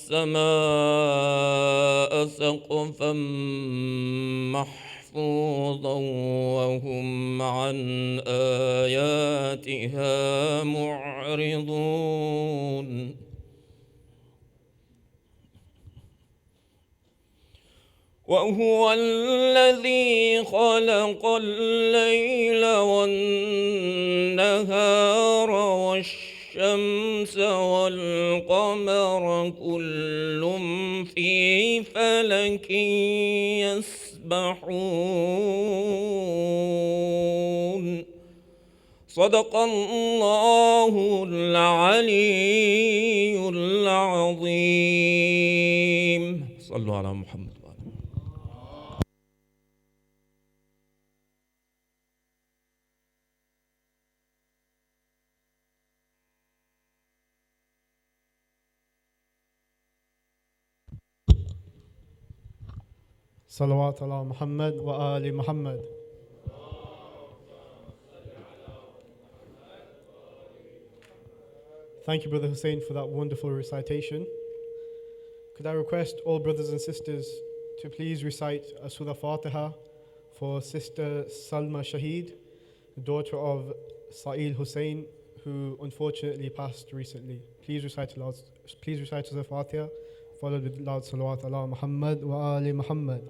السماء سقفا محفوظا وهم عن آياتها معرضون وهو الذي خلق الليل والنهار والشمس والقمر كل في فلك يسبحون صدق الله العلي العظيم. صلوا على محمد. Salawat ala Muhammad wa ali Muhammad. Thank you, Brother Hussein, for that wonderful recitation. Could I request all brothers and sisters to please recite a Surah Fatiha for Sister Salma Shaheed, daughter of Sa'il Hussein, who unfortunately passed recently. Please recite Surah Fatiha, followed with loud Salawat ala Muhammad wa ali Muhammad.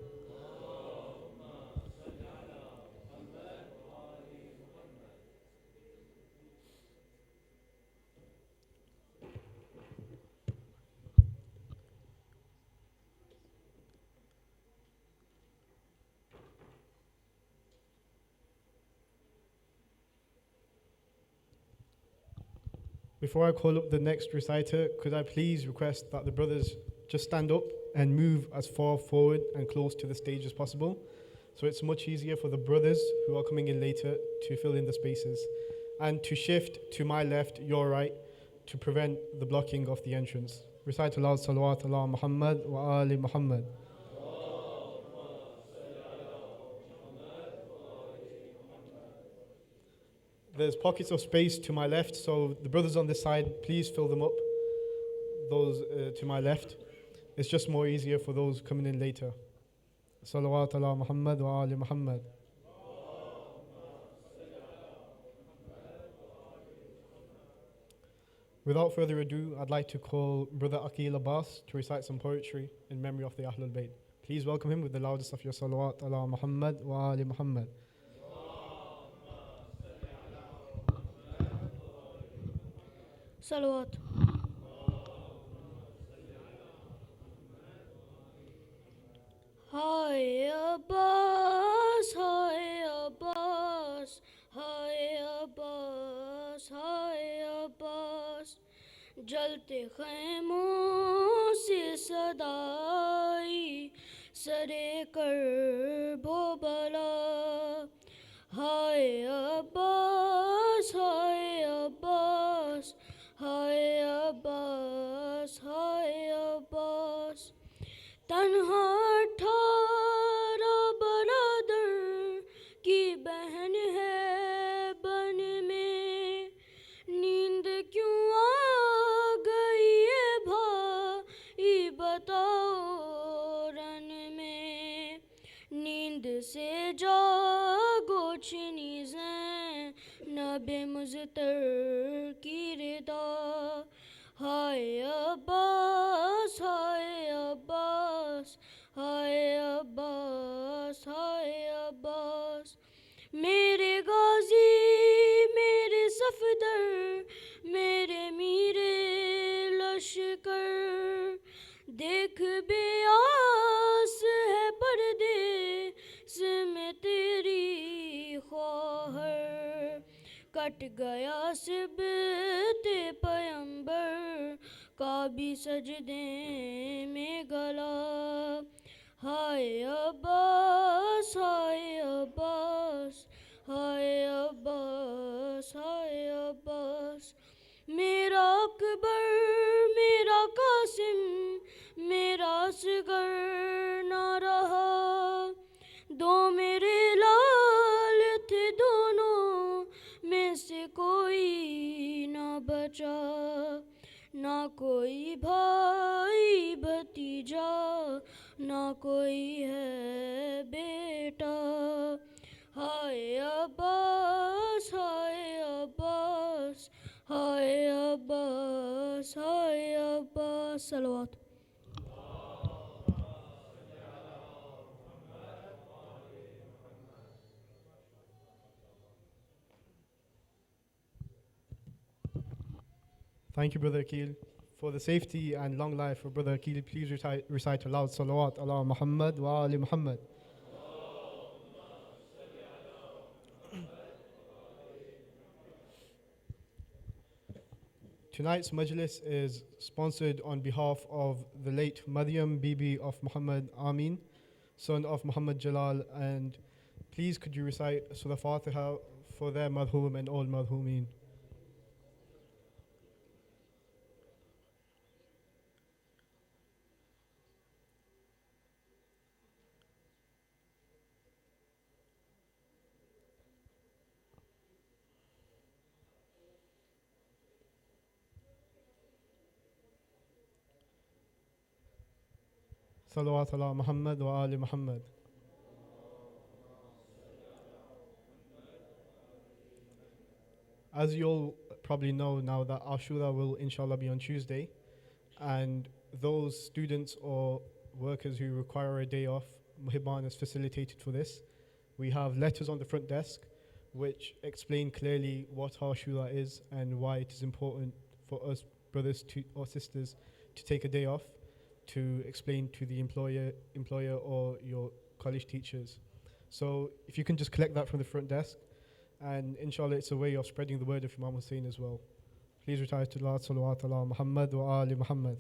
Before I call up the next reciter, could I please request that the brothers just stand up and move as far forward and close to the stage as possible, so it's much easier for the brothers who are coming in later to fill in the spaces, and to shift to my left, your right, to prevent the blocking of the entrance. Recite aloud Salawat ala Muhammad wa ali Muhammad. There's pockets of space to my left, so the brothers on this side, please fill them up. Those to my left. It's just more easier for those coming in later. Salawat ala Muhammad wa ali Muhammad. Without further ado, I'd like to call Brother Aqil Abbas to recite some poetry in memory of the Ahlul Bayt. Please welcome him with the loudest of your salawat ala Muhammad wa ali Muhammad. Salawat. Hi Abbas, hi Abbas, hi Abbas, hi Abbas. जलते खैमों से सदाई सरे कर बो बला. हाय अब्बास, हाय अब्बास, हाय अब्बास, हाय अब्बास. तन्हा 18 बरादर की बहन है बन में. नींद क्यों आ गई है भाई बताओ रन में. नींद से जागो छिनी नबे मुज़तर की रिदा. हाय अब्बास, हाय अब्बास, हाय अब्बास, हाय अब्बास. मेरे गाजी, मेरे सफदर, मेरे मीरे लश्कर. देख बेआस है परदेस में तेरी ख्वाहर. कट गया सिबते पैगंबर का भी सजदे में गला. हाय अब्बास, हाय अब्बास, हाय अब्बास, हाय अब्बास. मेरा अकबर, मेरा कासिम, मेरा असगर ना रहा. दो मेरे लाल थे, दोनों में से कोई ना बचा. ना कोई भाई कोई है बेटा। हाय अब्बास, हाय अब्बास, हाय अब्बास, हाय Abbas. सलवात। Thank you, Brother Akil. For the safety and long life of Brother Akil, please recite aloud Salawat ala Muhammad wa ali Muhammad. Tonight's majlis is sponsored on behalf of the late Maryam Bibi of Muhammad Amin, son of Muhammad Jalal, and please could you recite Surah Fatiha for their marhum and all marhumin. Salawat ala Muhammad wa ali Muhammad. As you all probably know now that Ashura will inshallah be on Tuesday, and those students or workers who require a day off, Muhibban has facilitated for this. We have letters on the front desk which explain clearly what Ashura is and why it is important for us brothers or sisters to take a day off, to explain to the employer or your college teachers. So if you can just collect that from the front desk, and inshallah it's a way of spreading the word of Imam Hussein as well. Please recite to Allah salawat ala Muhammad wa ali Muhammad.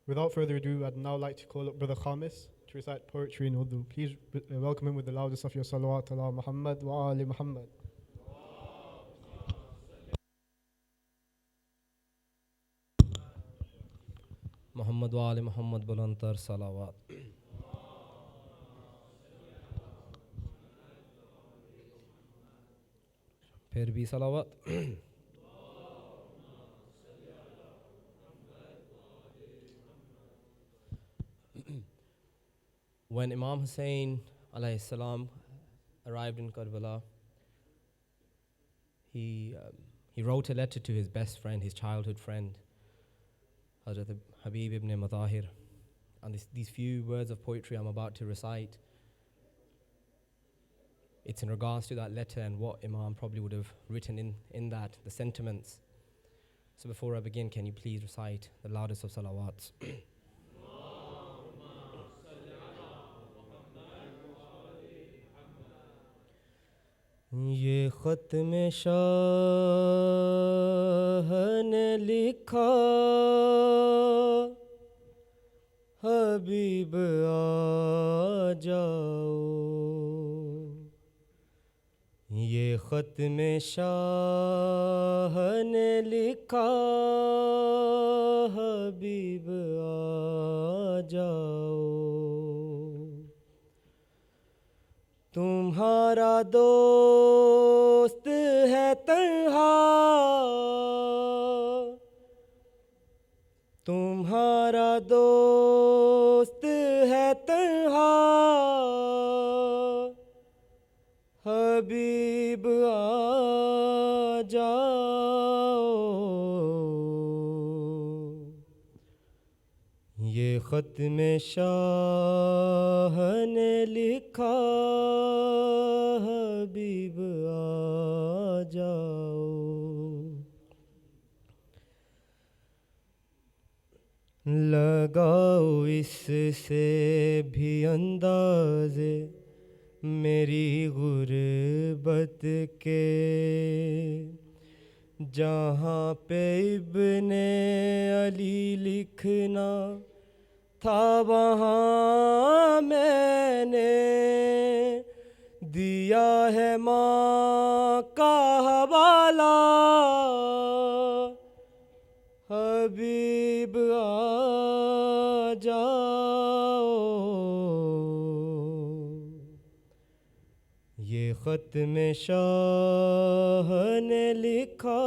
Without further ado, I'd now like to call up Brother Khamis to recite poetry in Urdu. Please welcome him with the loudest of your salawat ala Muhammad wa ali Muhammad. Mohammad वाले मोहम्मद बुलंदतर सलावत। फिर भी सलावत। When Imam Hussein alayhi salam arrived in Karbala, he wrote a letter to his best friend, his childhood friend, Hazrat Habib ibn Matahir. And these few words of poetry I'm about to recite, it's in regards to that letter and what Imam probably would have written in that, the sentiments. So before I begin, can you please recite the loudest of salawats? ये ख़त में शाह ने लिखा हबीब आ जाओ। ये ख़त में शाह ने लिखा हबीब आ जाओ। तुम्हारा दोस्त है तन्हा, तुम्हारा दोस्त है तन्हा, हबीब आ जाओ। ये ख़त में शाह ने लिखा हबीब आ जाओ। लगाओ इससे भी अंदाज़े मेरी गुर्बत के, जहाँ पे इब्ने अली लिखना था वहाँ मैंने दिया है माँ का हवाला। हबीब आ जाओ। ये ख़त में शाह ने लिखा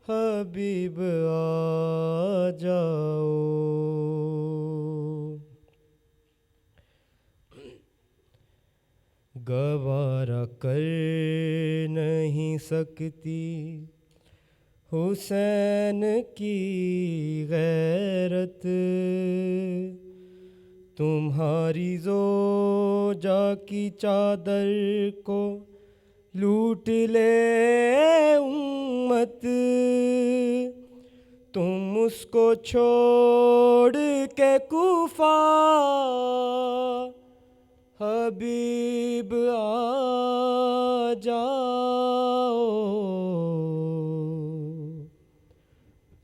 हबीब आ जाओ। गवारा कर नहीं सकती हुसैन की गैरत, तुम्हारी ज़ोजा की चादर को लूट ले उम्मत, तुम उसको छोड़ के कूफा हबीब आ जाओ।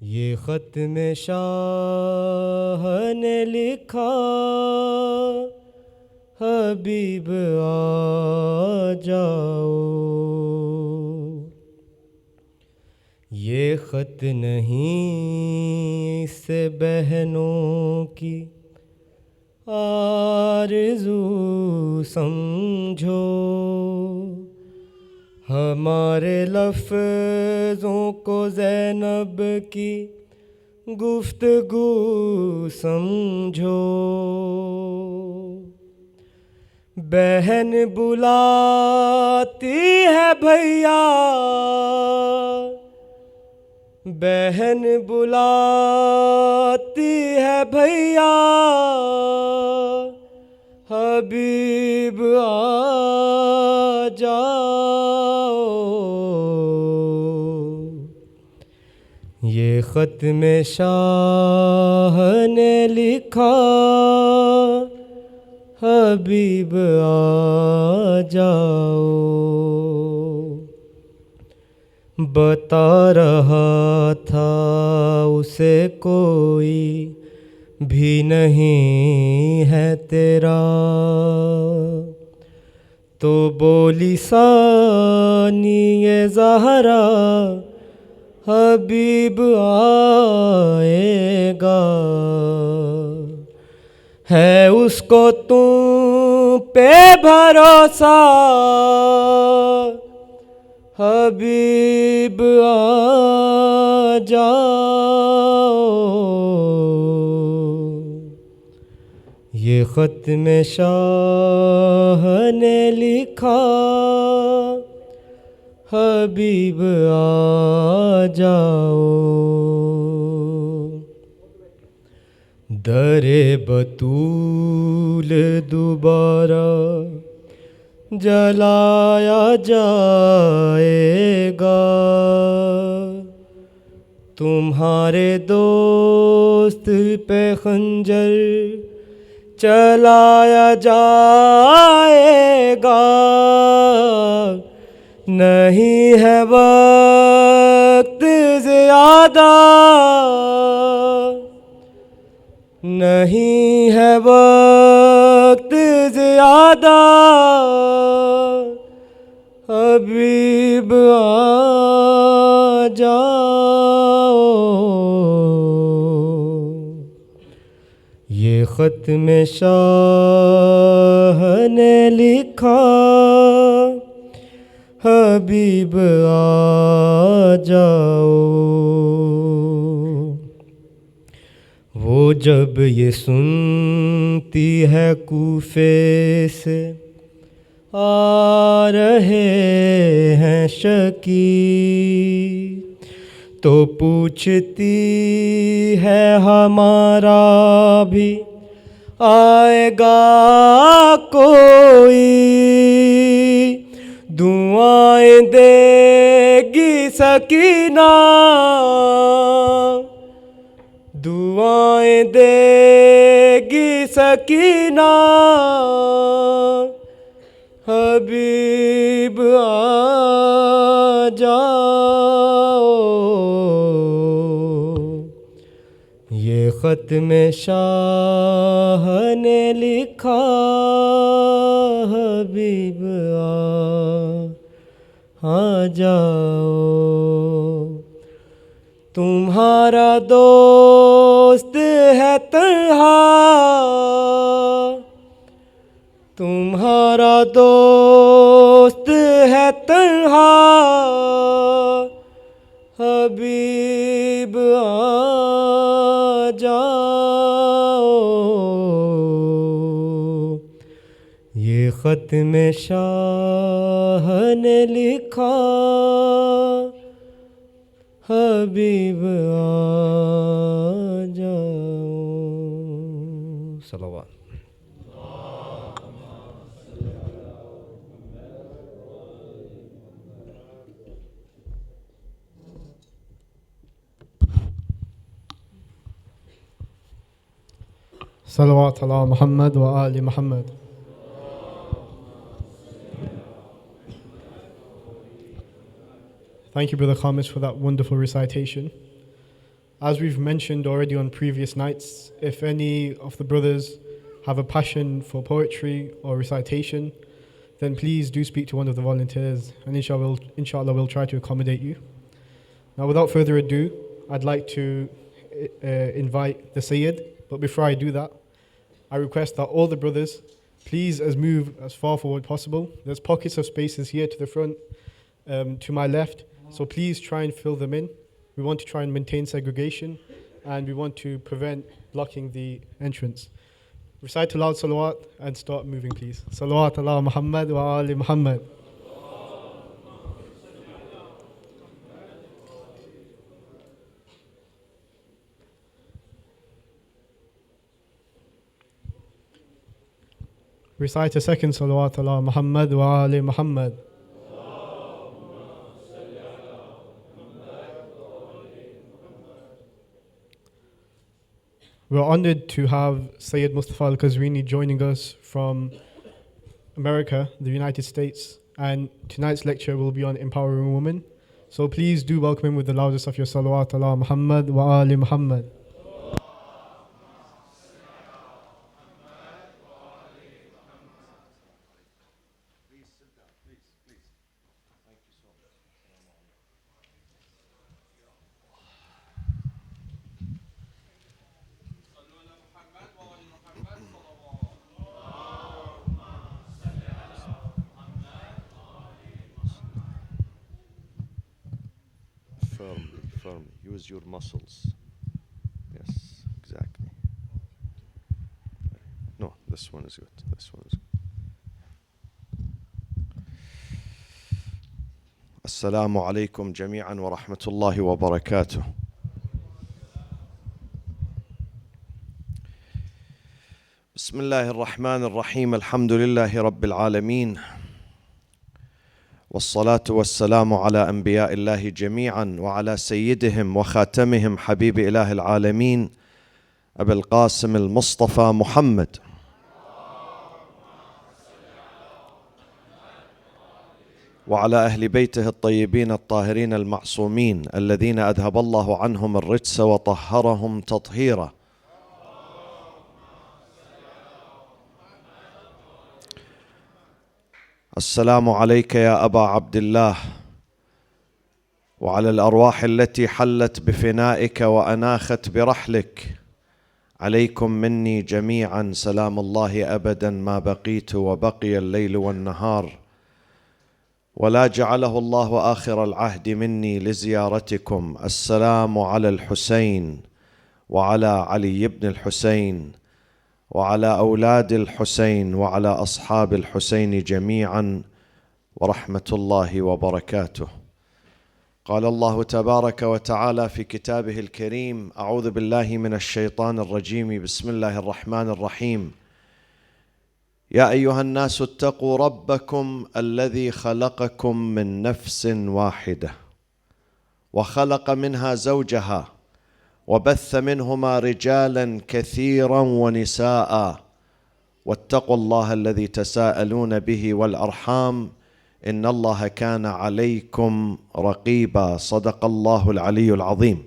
ये ख़त में शाह ने लिखा हबीब आ जाओ। ये ख़त नहीं इससे बहनों की आरज़ू समझो, हमारे लफ्ज़ों को ज़ैनब की गुफ्तगू समझो। बहन बुलाती है भैया, बहन बुलाती है भैया, हबीब आ जाओ। ये ख़त में शाह ने लिखा हबीब आ जाओ। बता रहा था उसे कोई भी नहीं है तेरा, तो बोली सानी ये ज़हरा हबीब आएगा। है उसको तुम पे भरोसा हबीब आ जाओ। ये ख़त में शाह ने लिखा हबीब आ जाओ। दरे बतूल दोबारा जलाया जाएगा, तुम्हारे दोस्त पे खंजर चलाया जाएगा। नहीं है वक्त ज़्यादा, नहीं है वक्त ज़्यादा, हबीब आ जाओ। ये ख़त में शाह ने लिखा हबीब आ जाओ। वो जब ये सुनती है कूफे से आ रहे हैं शकी, तो पूछती है हमारा भी आएगा कोई, दुआएं देगी सकीना, दुआएं देगी सकीना, हबीब आ जाओ। ये ख़त में शाह ने लिखा हबीब आ जाओ। तुम्हारा दोस्त है तन्हा, तुम्हारा दोस्त है तन्हा, हबीब आ जाओ, ये खत में शाह ने लिखा, हबीब आ जाओ। सल्लल्लाहु। Salawat ala Muhammad wa ali Muhammad. Thank you, Brother Khamis, for that wonderful recitation. As we've mentioned already on previous nights, if any of the brothers have a passion for poetry or recitation, then please do speak to one of the volunteers, and inshallah we'll try to accommodate you. Now, without further ado, I'd like to invite the Sayyid, but before I do that, I request that all the brothers please move as far forward possible. There's pockets of spaces here to the front, to my left, so please try and fill them in. We want to try and maintain segregation, and we want to prevent blocking the entrance. Recite aloud salawat and start moving, please. Salawat ala Muhammad wa ali Muhammad. Recite a second salawat ala Muhammad wa ali Muhammad. We're honored to have Sayyid Mostafa Al-Qazwini joining us from America, the United States, and tonight's lecture will be on empowering women. So please do welcome him with the loudest of your salawat ala Muhammad wa ali Muhammad. Firmly. Use your muscles. Yes, exactly. No, this one is good. Assalamu alaikum jami'an wa rahmatullahi wa barakatuh. Bismillahir Rahmanir Rahim. Alhamdulillahi Rabbil Alameen. والصلاة والسلام على أنبياء الله جميعا وعلى سيدهم وخاتمهم حبيب إله العالمين أبي القاسم المصطفى محمد وعلى أهل بيته الطيبين الطاهرين المعصومين الذين أذهب الله عنهم الرجس وطهرهم تطهيرا. السلام عليك يا أبا عبد الله وعلى الأرواح التي حلت بفنائك وأناخت برحلك. عليكم مني جميعا سلام الله أبدا ما بقيت وبقي الليل والنهار، ولا جعله الله آخر العهد مني لزيارتكم. السلام على الحسين وعلى علي بن الحسين وعلى أولاد الحسين وعلى أصحاب الحسين جميعا ورحمة الله وبركاته. قال الله تبارك وتعالى في كتابه الكريم: أعوذ بالله من الشيطان الرجيم، بسم الله الرحمن الرحيم. يا أيها الناس اتقوا ربكم الذي خلقكم من نفس واحدة وخلق منها زوجها وبث منهما رجالا كثيرا ونساء واتقوا الله الذي تساءلون به والأرحام إن الله كان عليكم رقيبا. صدق الله العلي العظيم.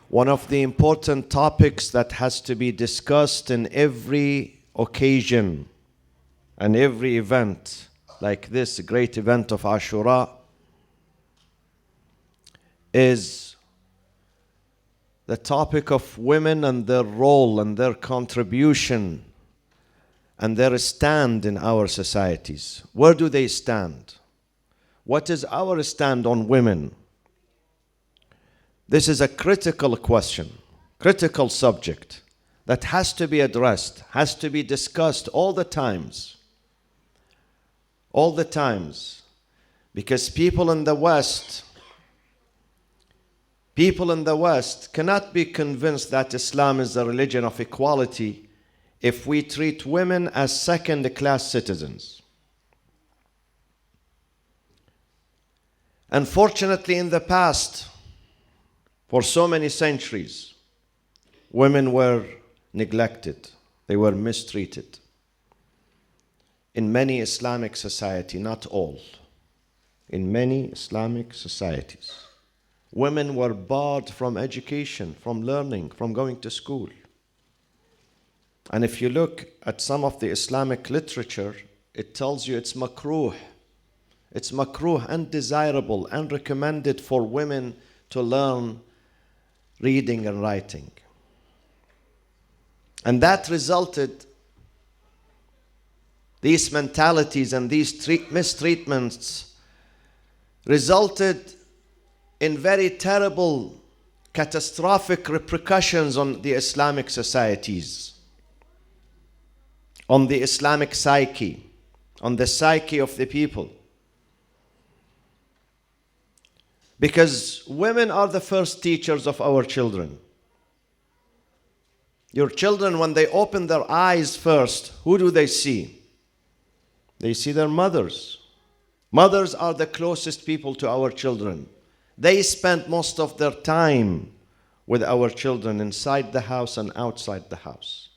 One of the important topics that has to be discussed in every occasion and every event like this great event of Ashura is the topic of women and their role and their contribution and their stand in our societies. Where do they stand? What is our stand on women? This is a critical question, critical subject that has to be addressed, has to be discussed all the times. All the times. Because people in the West cannot be convinced that Islam is the religion of equality if we treat women as second-class citizens. Unfortunately, in the past, for so many centuries, women were neglected. They were mistreated. In many Islamic societies, not all, in many Islamic societies, women were barred from education, from learning, from going to school. And if you look at some of the Islamic literature, it tells you it's makruh. It's makruh, undesirable, unrecommended for women to learn reading and writing. And that resulted, these mentalities and these mistreatments resulted in very terrible, catastrophic repercussions on the Islamic societies, on the Islamic psyche, on the psyche of the people. Because women are the first teachers of our children. Your children, when they open their eyes first, who do they see? They see their mothers. Mothers are the closest people to our children. They spend most of their time with our children inside the house and outside the house.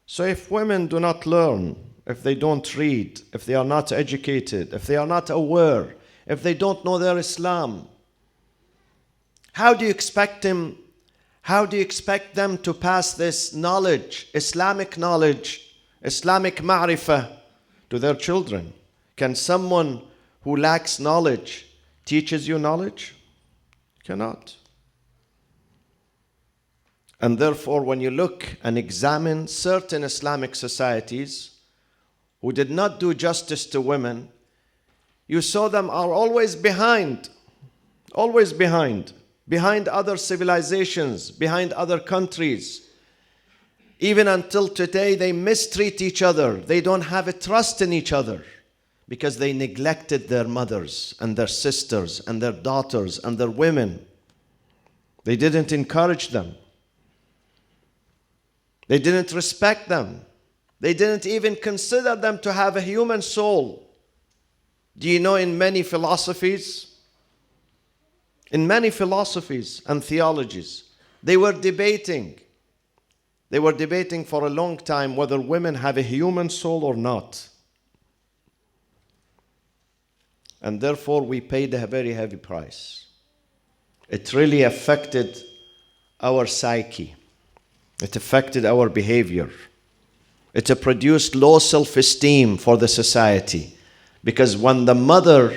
So if women do not learn, if they don't read, if they are not educated, if they are not aware, if they don't know their Islam, how do you expect them to pass this knowledge, Islamic ma'rifah, to their children? Can someone who lacks knowledge teaches you knowledge? Cannot. And therefore, when you look and examine certain Islamic societies who did not do justice to women, you saw them are always behind other civilizations, behind other countries. Even until today, they mistreat each other. They don't have a trust in each other because they neglected their mothers and their sisters and their daughters and their women. They didn't encourage them. They didn't respect them. They didn't even consider them to have a human soul. Do you know, in many philosophies and theologies, they were debating for a long time whether women have a human soul or not. And therefore we paid a very heavy price. It really affected our psyche. It affected our behavior. It produced low self-esteem for the society. Because when the mother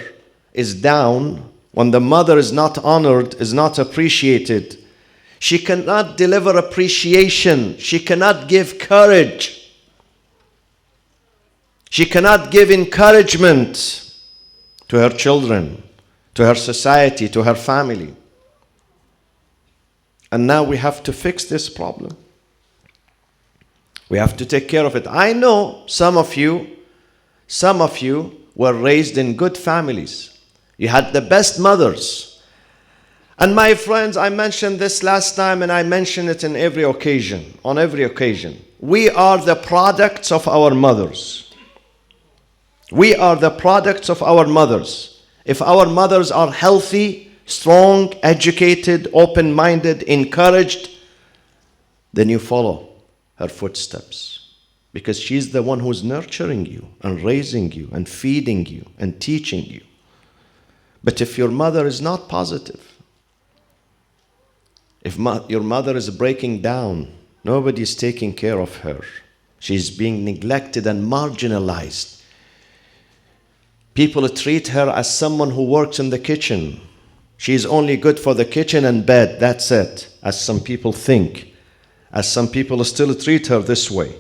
is down, when the mother is not honored, is not appreciated, she cannot deliver appreciation. She cannot give courage. She cannot give encouragement to her children, to her society, to her family. And now we have to fix this problem. We have to take care of it. I know some of you were raised in good families. You had the best mothers. And my friends, I mentioned this last time and I mention it on every occasion. We are the products of our mothers. We are the products of our mothers. If our mothers are healthy, strong, educated, open-minded, encouraged, then you follow her footsteps. Because she's the one who's nurturing you and raising you and feeding you and teaching you. But if your mother is not positive, if your mother is breaking down, nobody's taking care of her. She's being neglected and marginalized. People treat her as someone who works in the kitchen. She's only good for the kitchen and bed, that's it, as some people think. As some people still treat her this way.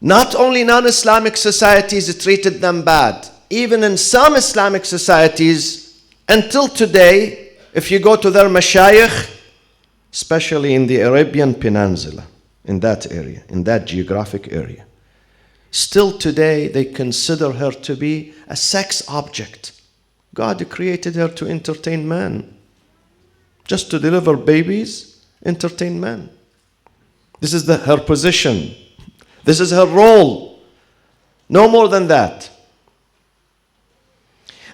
Not only non-Islamic societies treated them bad, even in some Islamic societies, until today, if you go to their mashayikh, especially in the Arabian Peninsula, in that area, in that geographic area, still today they consider her to be a sex object. God created her to entertain men, just to deliver babies, entertain men. This is her position. This is her role. No more than that.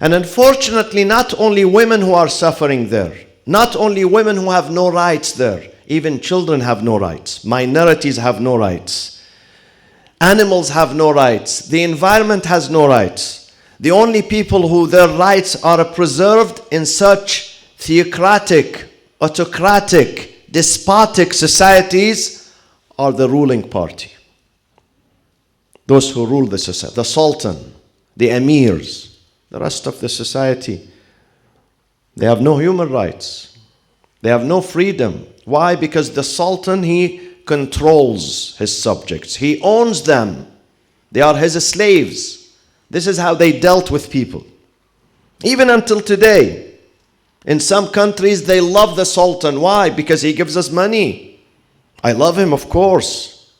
And unfortunately, not only women who are suffering there, not only women who have no rights there, even children have no rights, minorities have no rights, animals have no rights, the environment has no rights. The only people who their rights are preserved in such theocratic, autocratic, despotic societies are the ruling party. Those who rule the society, the sultan, the emirs. The rest of the society, they have no human rights. They have no freedom. Why? Because the sultan, he controls his subjects. He owns them. They are his slaves. This is how they dealt with people. Even until today, in some countries, they love the sultan. Why? Because he gives us money. I love him, of course,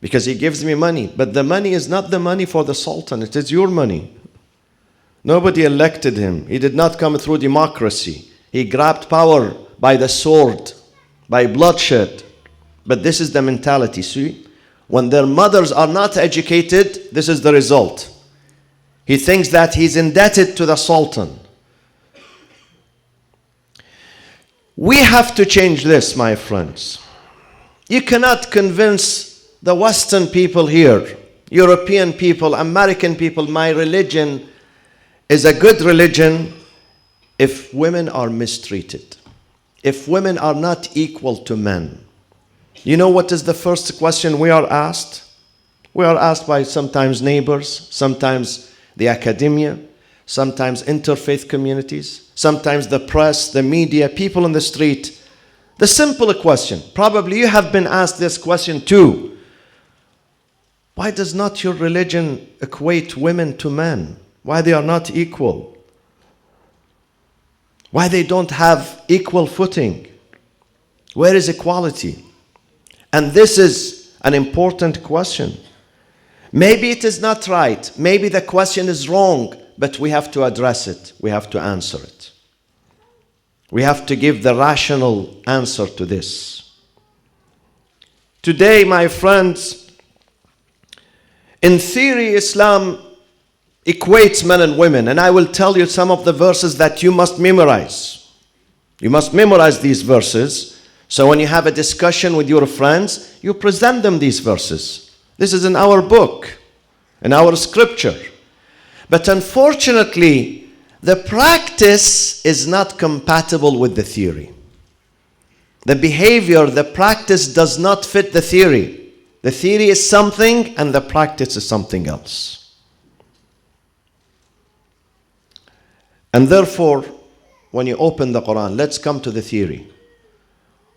because he gives me money. But the money is not the money for the sultan. It is your money. Nobody elected him. He did not come through democracy. He grabbed power by the sword, by bloodshed. But this is the mentality, see? When their mothers are not educated, this is the result. He thinks that he's indebted to the sultan. We have to change this, my friends. You cannot convince the Western people here, European people, American people, my religion is a good religion if women are mistreated, if women are not equal to men. You know what is the first question we are asked? We are asked by sometimes neighbors, sometimes the academia, sometimes interfaith communities, sometimes the press, the media, people in the street. The simple question, probably you have been asked this question too. Why does not your religion equate women to men? Why they are not equal? Why they don't have equal footing? Where is equality? And this is an important question. Maybe it is not right. Maybe the question is wrong, but we have to address it. We have to answer it. We have to give the rational answer to this. Today, my friends, in theory, Islam equates men and women, and I will tell you some of the verses that you must memorize. You must memorize these verses, so when you have a discussion with your friends, you present them these verses. This is in our book, in our scripture. But unfortunately, the practice is not compatible with the theory. The behavior, the practice does not fit the theory. The theory is something and the practice is something else. And therefore, when you open the Quran, let's come to the theory.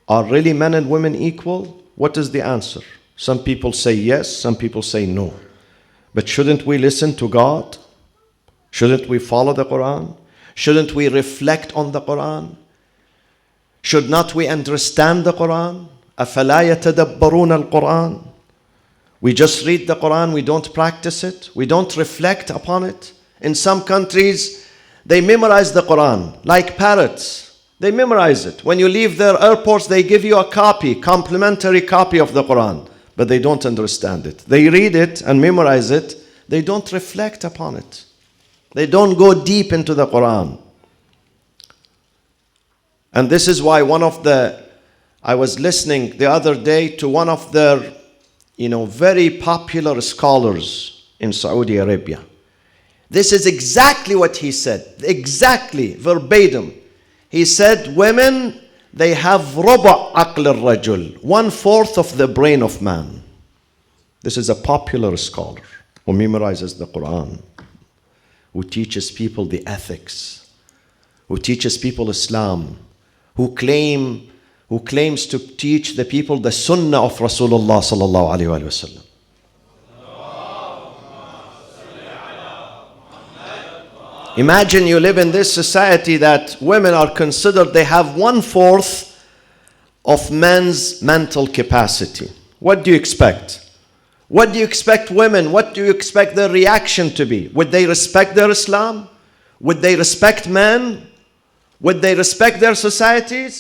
Are really men and women equal? What is the answer? Some people say yes, some people say no. But shouldn't we listen to God? Shouldn't we follow the Quran? Shouldn't we reflect on the Quran? Should not we understand the Quran? أَفَلَا يَتَدَبَّرُونَ الْقُرْآنَ? We just read the Quran, we don't practice it, we don't reflect upon it. In some countries, they memorize the Quran like parrots. They memorize it. When you leave their airports, they give you a copy, complimentary copy of the Quran, but they don't understand it. They read it and memorize it. They don't reflect upon it. They don't go deep into the Quran. And this is why I was listening the other day to one of their, very popular scholars in Saudi Arabia. This is exactly what he said, exactly, verbatim. He said, women, they have ربع عقل الرجل, 1/4 of the brain of man. This is a popular scholar who memorizes the Quran, who teaches people the ethics, who teaches people Islam, who claims to teach the people the Sunnah of Rasulullah sallallahu alaihi wasallam. Imagine you live in this society that women are considered, they have 1/4 of men's mental capacity. What do you expect? What do you expect women? What do you expect their reaction to be? Would they respect their Islam? Would they respect men? Would they respect their societies?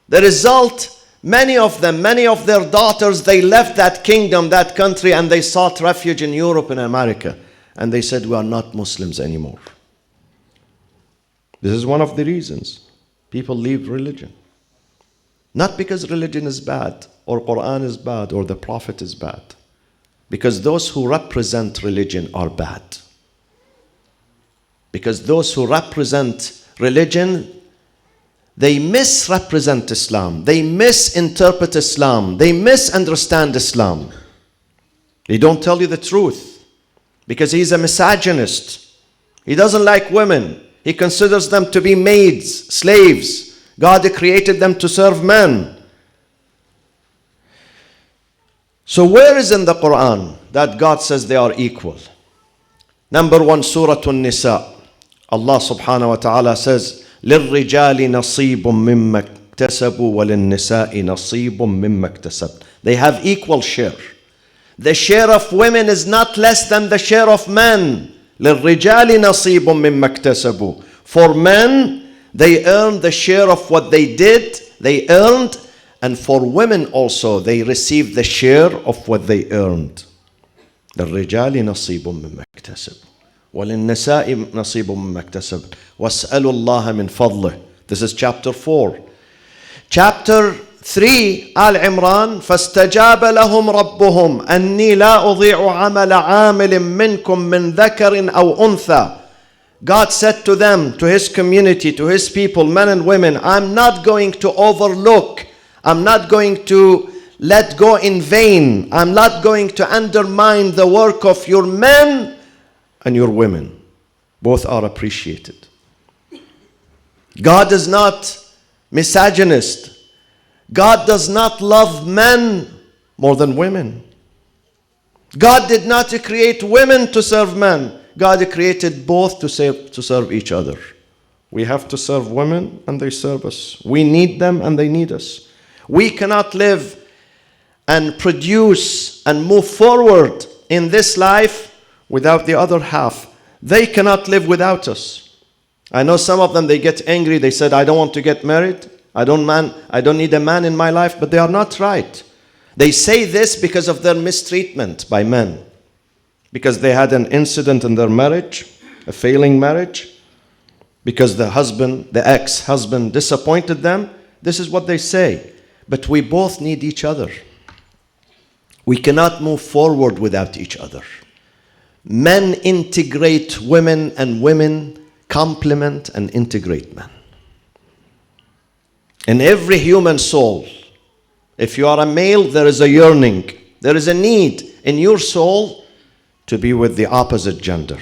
The result, many of them, many of their daughters, they left that kingdom, that country, and they sought refuge in Europe and America. And they said, we are not Muslims anymore. This is one of the reasons people leave religion. Not because religion is bad, or Quran is bad, or the Prophet is bad. Because those who represent religion are bad. Because those who represent religion, they misrepresent Islam. They misinterpret Islam. They misunderstand Islam. They don't tell you the truth. Because he's a misogynist. He doesn't like women. He considers them to be maids, slaves. God created them to serve men. So where is in the Quran that God says they are equal? Number 1, Surah An-Nisa. Allah subhanahu wa ta'ala says, لِلرِّجَالِ نَصِيبٌ مِّمَّا اكْتَسَبُوا وَلِلنِّسَاءِ نَصِيبٌ مِّمَّا اكْتَسَبْنَ. They have equal share. The share of women is not less than the share of men. لِلرِّجَالِ نَصِيبٌ مِّمَّا اكْتَسَبُوا. For men, they earn the share of what they did, they earned, and for women also, they receive the share of what they earned. لِلرِّجَالِ نَصِيبٌ مِّمَّا اكْتَسَبُوا وَلِلنِّسَاءِ نَصِيبٌ مِّمَّا اكْتَسَبْنَ وَاسْأَلُوا اللَّهَ مِنْ فَضْلِهِ. This is chapter 4. Chapter 3, Al-Imran, فَاسْتَجَابَ لَهُمْ رَبُّهُمْ أَنِّي لَا أُضِيعُ عَمَلَ عَامِلٍ مِّنْكُمْ مِنْ ذَكَرٍ أَوْ أُنْثَى. God said to them, to his community, to his people, men and women, I'm not going to overlook, I'm not going to let go in vain, I'm not going to undermine the work of your men and your women. Both are appreciated. God is not misogynist. God does not love men more than women. God did not create women to serve men. God created both to serve each other. We have to serve women and they serve us. We need them and they need us. We cannot live and produce and move forward in this life without the other half. They cannot live without us. I know some of them, they get angry. They said, I don't want to get married. I don't need a man in my life, but they are not right. They say this because of their mistreatment by men. Because they had an incident in their marriage, a failing marriage. Because the husband, the ex-husband disappointed them. This is what they say. But we both need each other. We cannot move forward without each other. Men integrate women and women complement and integrate men. In every human soul, if you are a male, there is a yearning. There is a need in your soul to be with the opposite gender.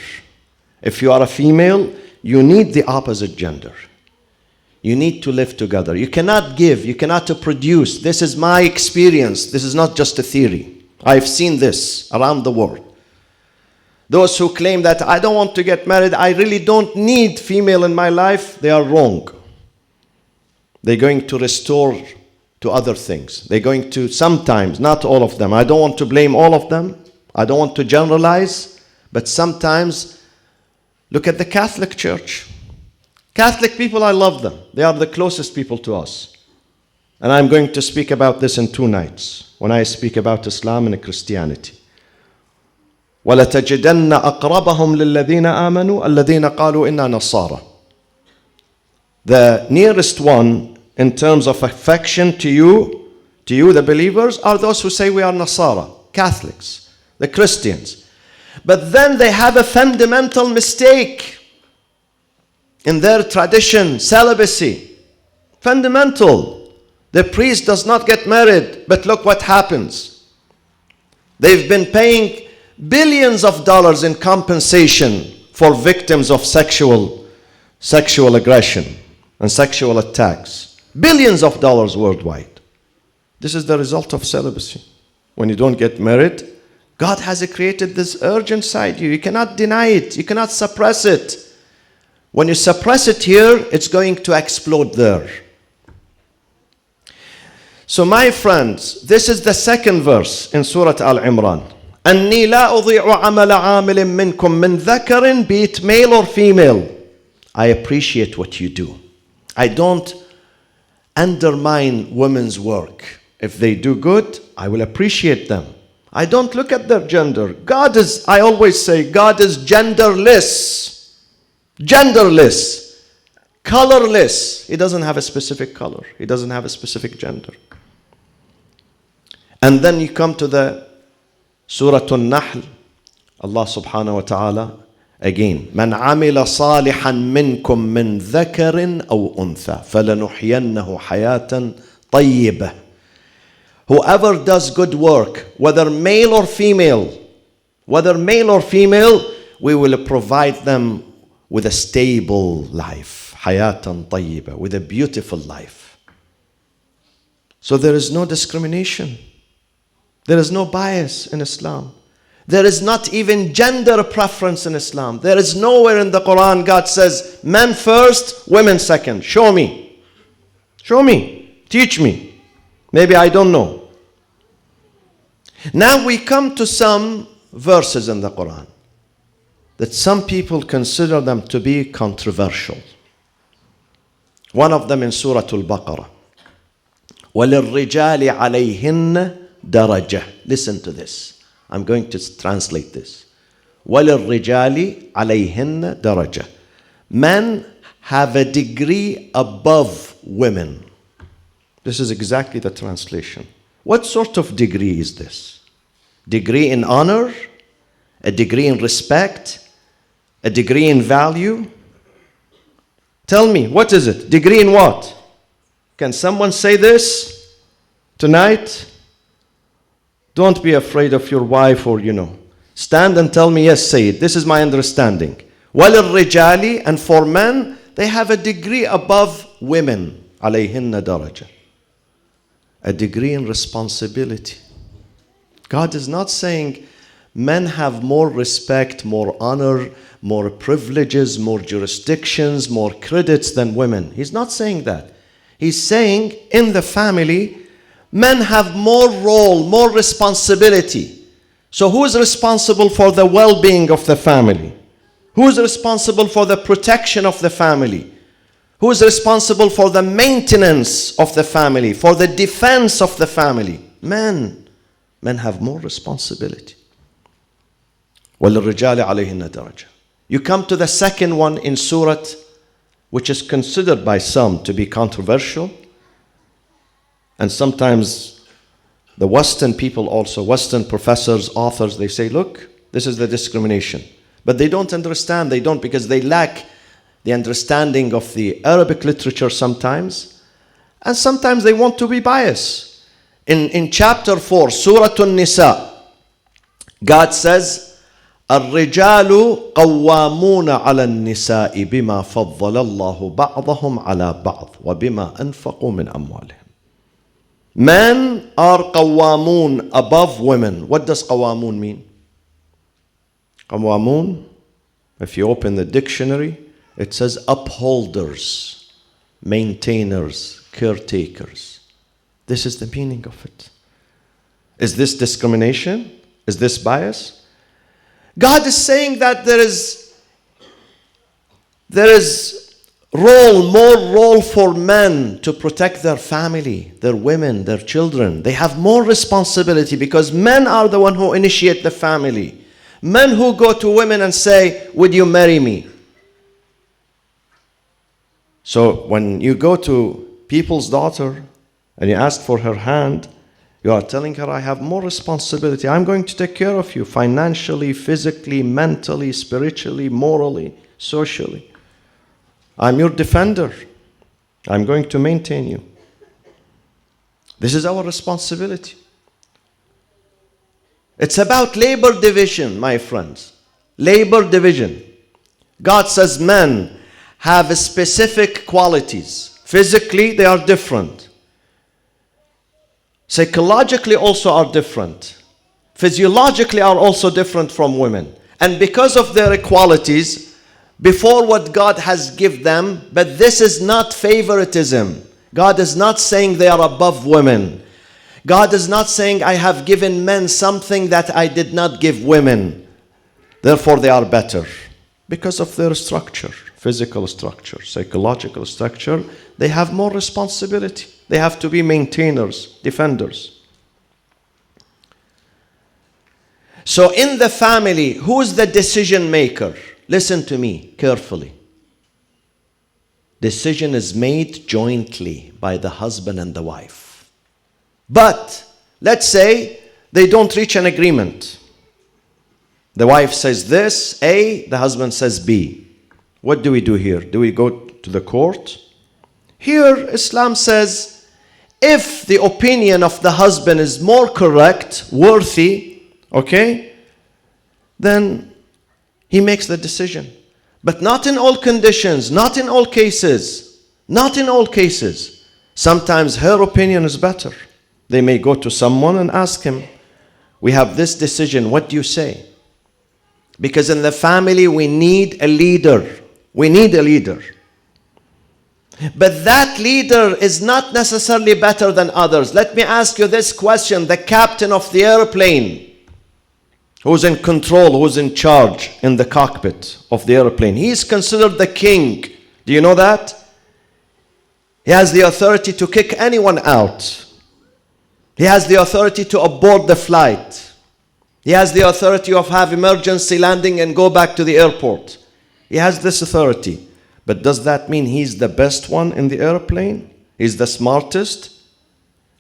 If you are a female, you need the opposite gender. You need to live together. You cannot give, you cannot produce. This is my experience. This is not just a theory. I've seen this around the world. Those who claim that I don't want to get married, I really don't need female in my life, they are wrong. They're going to restore to other things. They're going to sometimes, not all of them. I don't want to blame all of them. I don't want to generalize, but sometimes look at the Catholic Church. Catholic people, I love them. They are the closest people to us. And I'm going to speak about this in 2 nights when I speak about Islam and Christianity. وَلَتَجِدَنَّ أَقْرَبَهُمْ لِلَّذِينَ آمَنُوا الَّذِينَ قَالُوا إِنَّا نَصَارَى. The nearest one in terms of affection to you, the believers, are those who say we are Nasara, Catholics, the Christians. But then they have a fundamental mistake in their tradition, celibacy. Fundamental. The priest does not get married, but look what happens. They've been paying billions of dollars in compensation for victims of sexual aggression and sexual attacks. Billions of dollars worldwide. This is the result of celibacy. When you don't get married, God has created this urge inside you. You cannot deny it. You cannot suppress it. When you suppress it here, it's going to explode there. So my friends, this is the second verse in Surah Al-Imran. أَنِّي لَا أُضِيعُ عَمَلَ عَامِلٍ مِّنْكُم مِّن ذَكَرٍ, be it male or female. I appreciate what you do. I don't undermine women's work. If they do good, I will appreciate them. I don't look at their gender. I always say, God is genderless. Genderless. Colorless. He doesn't have a specific color. He doesn't have a specific gender. And then you come to the Surah An-Nahl. Allah subhanahu wa ta'ala again. من عمل صالحا منكم من ذكر أو أنثى فلنحيينه حياة طيبة. Whoever does good work, whether male or female, we will provide them with a stable life. حياة طيبة, with a beautiful life. So there is no discrimination. There is no bias in Islam. There is not even gender preference in Islam. There is nowhere in the Quran God says, men first, women second. Show me. Show me. Teach me. Maybe I don't know. Now we come to some verses in the Quran that some people consider them to be controversial. One of them in Surah Al-Baqarah. وَلِلرِّجَالِ عَلَيْهِنَّ دَرَجَةٌ. Listen to this. I'm going to translate this. وَلِلرِّجَالِ عَلَيْهِنَّ دَرَجَةٌ. Men have a degree above women. This is exactly the translation. What sort of degree is this? Degree in honor? A degree in respect? A degree in value? Tell me, what is it? Degree in what? Can someone say this tonight? Don't be afraid of your wife or, Stand and tell me, yes, say it. This is my understanding. وَلِلرِّجَالِ, and for men, they have a degree above women. عَلَيْهِنَّ دَرَجَةٌ. A degree in responsibility. God is not saying men have more respect, more honor, more privileges, more jurisdictions, more credits than women. He's not saying that. He's saying in the family, men have more role, more responsibility. So who is responsible for the well-being of the family? Who is responsible for the protection of the family? Who is responsible for the maintenance of the family, for the defense of the family? Men. Men have more responsibility. وَلِلرِّجَالِ عَلَيْهِنَّ دَرَجَةٌ. You come to the second one in Surah, which is considered by some to be controversial. And sometimes the Western people also, Western professors, authors, they say, look, this is the discrimination. But they don't understand, because they lack the understanding of the Arabic literature sometimes. And sometimes they want to be biased. In chapter 4, Surah An-Nisa, God says, الرجال قوامون على النساء بما فضل الله بعضهم على بعض وبما أنفقوا من أموالهم. Men are قوامون, above women. What does قوامون mean? قوامون, if you open the dictionary, it says upholders, maintainers, caretakers. This is the meaning of it. Is this discrimination? Is this bias? God is saying that there is more role for men to protect their family, their women, their children. They have more responsibility because men are the one who initiate the family. Men who go to women and say, would you marry me? So when you go to people's daughter and you ask for her hand, you are telling her, I have more responsibility. I'm going to take care of you financially, physically, mentally, spiritually, morally, socially. I'm your defender. I'm going to maintain you. This is our responsibility. It's about labor division, my friends. Labor division. God says men have specific qualities. Physically, they are different. Psychologically also are different. Physiologically are also different from women. And because of their qualities, before what God has given them. But this is not favoritism. God is not saying they are above women. God is not saying I have given men something that I did not give women, therefore they are better. Because of their structure, physical structure, psychological structure, they have more responsibility. They have to be maintainers, defenders. So in the family, who is the decision maker? Listen to me carefully. Decision is made jointly by the husband and the wife. But let's say they don't reach an agreement. The wife says this, A, the husband says B. What do we do here? Do we go to the court? Here, Islam says, if the opinion of the husband is more correct, worthy, okay, then he makes the decision. But not in all conditions, not in all cases, not in all cases. Sometimes her opinion is better. They may go to someone and ask him, we have this decision, what do you say? Because in the family we need a leader. We need a leader. But that leader is not necessarily better than others. Let me ask you this question. The captain of the airplane, who's in control, who's in charge in the cockpit of the airplane, he is considered the king. Do you know that? He has the authority to kick anyone out. He has the authority to abort the flight. He has the authority of have emergency landing and go back to the airport. He has this authority. But does that mean he's the best one in the airplane? He's the smartest?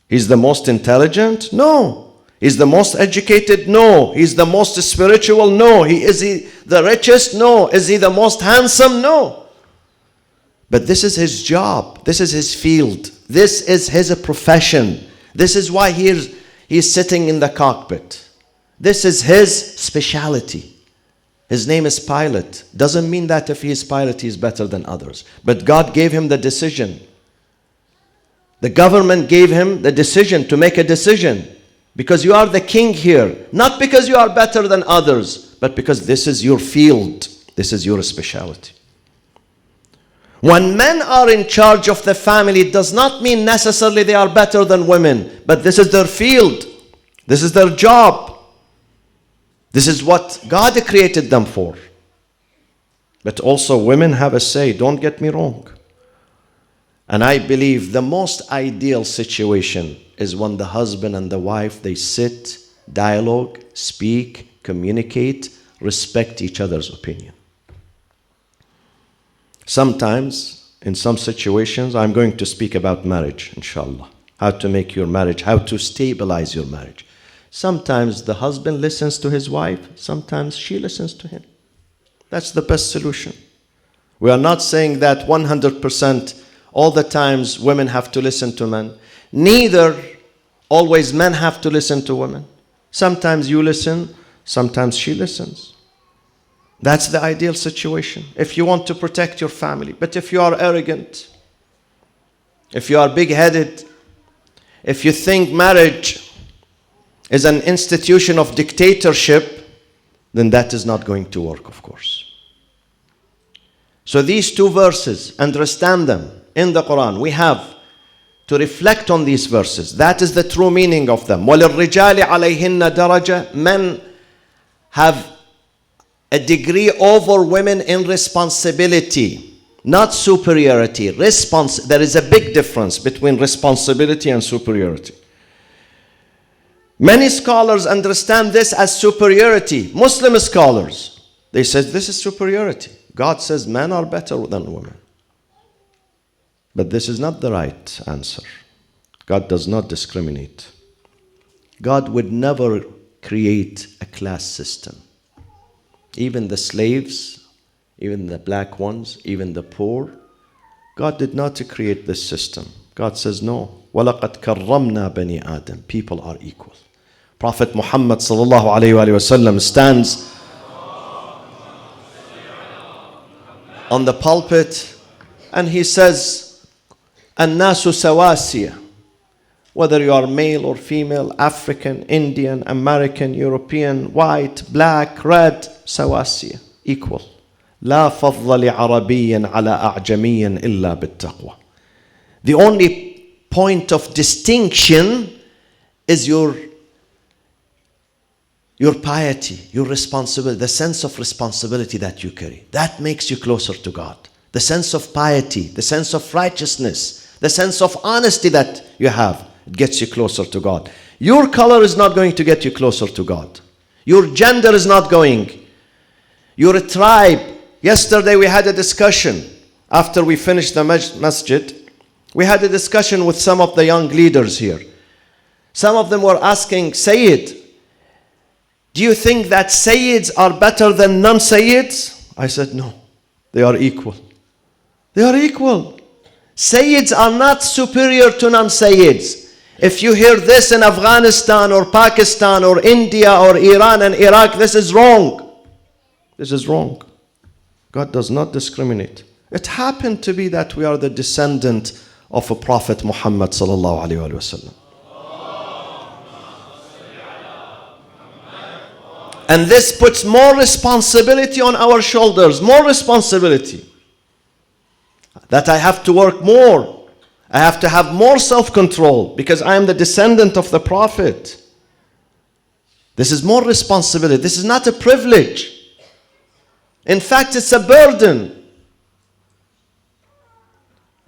He's the most intelligent? No. He's the most educated? No. He's the most spiritual? No. Is he the richest? No. Is he the most handsome? No. But this is his job. This is his field. This is his profession. This is why he's sitting in the cockpit. This is his specialty. His name is pilot. Doesn't mean that if he is pilot, he is better than others. But God gave him the decision. The government gave him the decision to make a decision. Because you are the king here. Not because you are better than others, but because this is your field. This is your specialty. When men are in charge of the family, it does not mean necessarily they are better than women. But this is their field. This is their job. This is what God created them for. But also women have a say, don't get me wrong. And I believe the most ideal situation is when the husband and the wife, they sit, dialogue, speak, communicate, respect each other's opinion. Sometimes, in some situations, I'm going to speak about marriage, inshallah. How to make your marriage, how to stabilize your marriage. Sometimes the husband listens to his wife, sometimes she listens to him. That's the best solution. We are not saying that 100% all the times women have to listen to men. Neither always men have to listen to women. Sometimes you listen, sometimes she listens. That's the ideal situation if you want to protect your family. But if you are arrogant, if you are big-headed, if you think marriage is an institution of dictatorship, then that is not going to work, of course. So these two verses, understand them in the Quran. We have to reflect on these verses. That is the true meaning of them. وَلِلرِّجَالِ عَلَيْهِنَّ دَرَجَةً. Men have a degree over women in responsibility, not superiority. There is a big difference between responsibility and superiority. Many scholars understand this as superiority. Muslim scholars, they say this is superiority. God says men are better than women. But this is not the right answer. God does not discriminate. God would never create a class system. Even the slaves, even the black ones, even the poor, God did not create this system. God says no. وَلَقَدْ كَرَّمْنَا بَنِي آدَمَ. People are equal. Prophet Muhammad sallallahu alayhi wa sallam stands on the pulpit and he says, الناس سواسية. Whether you are male or female, African, Indian, American, European, white, black, red, سواسية, equal. لا فضل لعربي على أعجمي إلا بالتقوى. The only point of distinction is your piety, your responsibility, the sense of responsibility that you carry. That makes you closer to God. The sense of piety, the sense of righteousness, the sense of honesty that you have, it gets you closer to God. Your color is not going to get you closer to God. Your gender is not going. Your tribe. Yesterday we had a discussion after we finished the masjid. We had a discussion with some of the young leaders here. Some of them were asking, Sayyid, do you think that Sayyids are better than non-Sayyids? I said, no, they are equal. They are equal. Sayyids are not superior to non-Sayyids. If you hear this in Afghanistan or Pakistan or India or Iran and Iraq, this is wrong. This is wrong. God does not discriminate. It happened to be that we are the descendant of a Prophet Muhammad sallallahu alaihi wasallam. And this puts more responsibility on our shoulders, more responsibility. That I have to work more. I have to have more self-control because I am the descendant of the Prophet. This is more responsibility. This is not a privilege. In fact, it's a burden.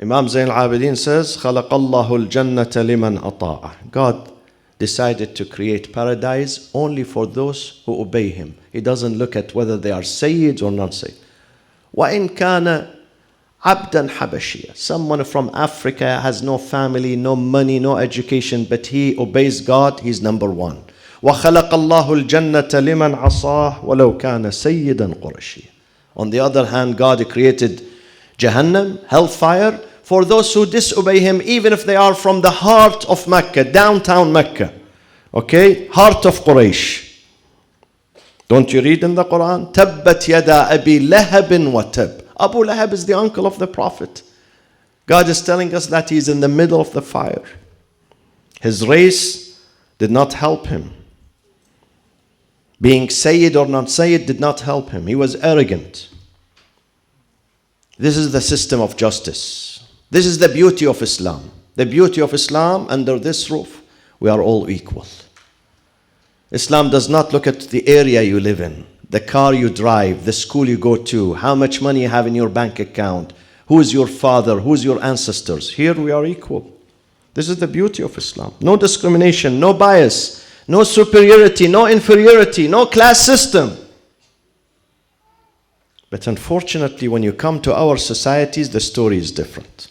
Imam Zayn al-Abidin says, خَلَقَ اللَّهُ الْجَنَّةَ لِمَنْ أَطَاعَهُ. God decided to create paradise only for those who obey Him. He doesn't look at whether they are Sayyids or not Sayyids. وَإِنْ كَانَ عَبْدًا حَبَشِيًا. Someone from Africa has no family, no money, no education, but he obeys God, he's number one. وَخَلَقَ اللَّهُ الْجَنَّةَ لِمَنْ عَصَاهُ وَلَوْ كَانَ سَيِّدًا قُرَشِيًا. On the other hand, God created Jahannam, hellfire, for those who disobey Him, even if they are from the heart of Mecca, downtown Mecca. Okay? Heart of Quraysh. Don't you read in the Quran? تَبَّتْ يَدَا أَبِي لَهَبٍ وَتَبٍ. Abu Lahab is the uncle of the Prophet. God is telling us that he's in the middle of the fire. His race did not help him. Being Sayyid or not Sayyid did not help him. He was arrogant. This is the system of justice. This is the beauty of Islam. The beauty of Islam, under this roof, we are all equal. Islam does not look at the area you live in, the car you drive, the school you go to, how much money you have in your bank account, who is your father, who is your ancestors. Here we are equal. This is the beauty of Islam. No discrimination, no bias, no superiority, no inferiority, no class system. But unfortunately, when you come to our societies, the story is different.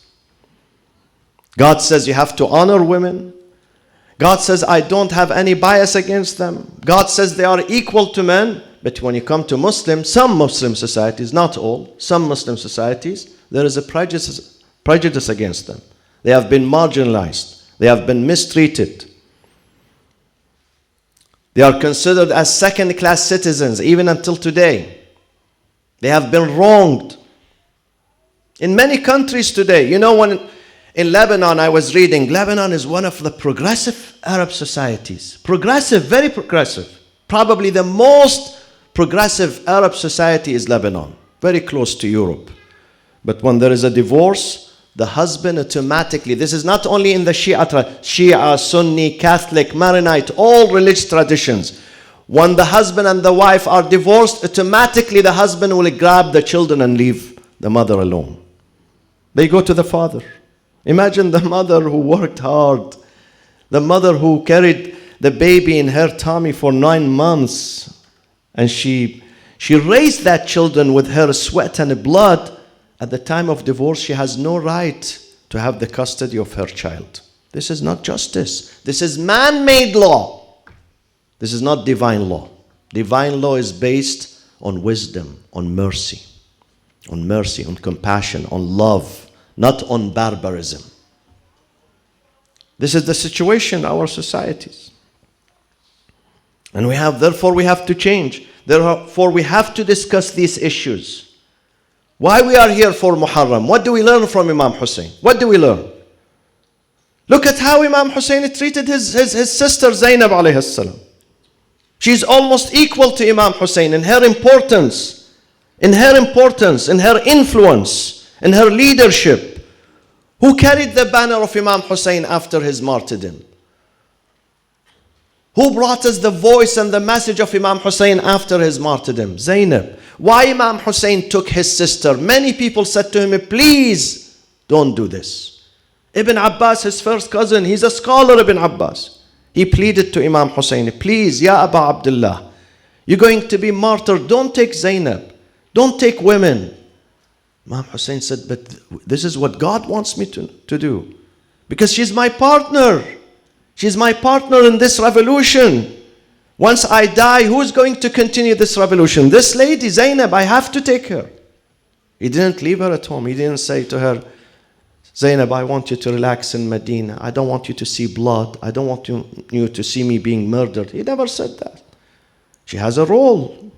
God says you have to honor women. God says I don't have any bias against them. God says they are equal to men. But when you come to Muslims, some Muslim societies, not all, some Muslim societies, there is a prejudice against them. They have been marginalized. They have been mistreated. They are considered as second-class citizens even until today. They have been wronged. In many countries today, you know, when in Lebanon I was reading, Lebanon is one of the progressive Arab societies. Progressive, very progressive. Probably the most progressive Arab society is Lebanon, very close to Europe. But when there is a divorce, the husband automatically, this is not only in the Shia, Sunni, Catholic, Maronite, all religious traditions. When the husband and the wife are divorced, automatically the husband will grab the children and leave the mother alone. They go to the father. Imagine the mother who worked hard, the mother who carried the baby in her tummy for 9 months, and she raised that children with her sweat and blood. At the time of divorce, she has no right to have the custody of her child. This is not justice. This is man-made law. This is not divine law. Divine law is based on wisdom, on mercy, on compassion, on love, not on barbarism. This is the situation in our societies. And therefore we have to change. Therefore we have to discuss these issues. Why we are here for Muharram? What do we learn from Imam Hussein? What do we learn? Look at how Imam Hussein treated his sister Zainab alayhi salam. She's almost equal to Imam Hussein in her importance, in her importance, in her influence, in her leadership. Who carried the banner of Imam Hussein after his martyrdom? Who brought us the voice and the message of Imam Hussein after his martyrdom? Zainab. Why Imam Hussein took his sister? Many people said to him, please don't do this. Ibn Abbas, his first cousin, he's a scholar, Ibn Abbas. He pleaded to Imam Hussein, please, Ya Aba Abdullah, you're going to be martyred. Don't take Zainab. Don't take women. Imam Hussein said, but this is what God wants me to do. Because she's my partner. She's my partner in this revolution. Once I die, who's going to continue this revolution? This lady, Zainab, I have to take her. He didn't leave her at home. He didn't say to her, Zainab, I want you to relax in Medina. I don't want you to see blood. I don't want you to see me being murdered. He never said that. She has a role.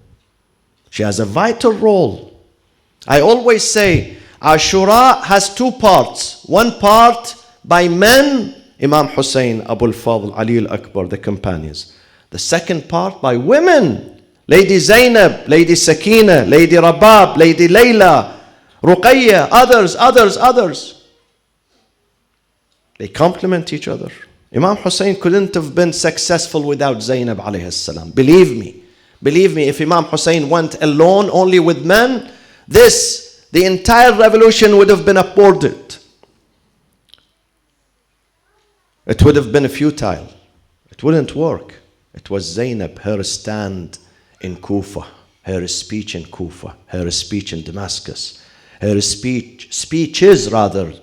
She has a vital role. I always say, Ashura has two parts. One part by men, Imam Hussein, Abu al-Fadl, Ali al-Akbar, the companions. The second part by women. Lady Zainab, Lady Sakina, Lady Rabab, Lady Layla, Ruqayya, others. They complement each other. Imam Hussein couldn't have been successful without Zainab alayhi salam. Believe me, if Imam Hussein went alone only with men, the entire revolution would have been aborted. It would have been futile. It wouldn't work. It was Zainab, her stand in Kufa, her speech in Kufa, her speech in Damascus, her speeches rather,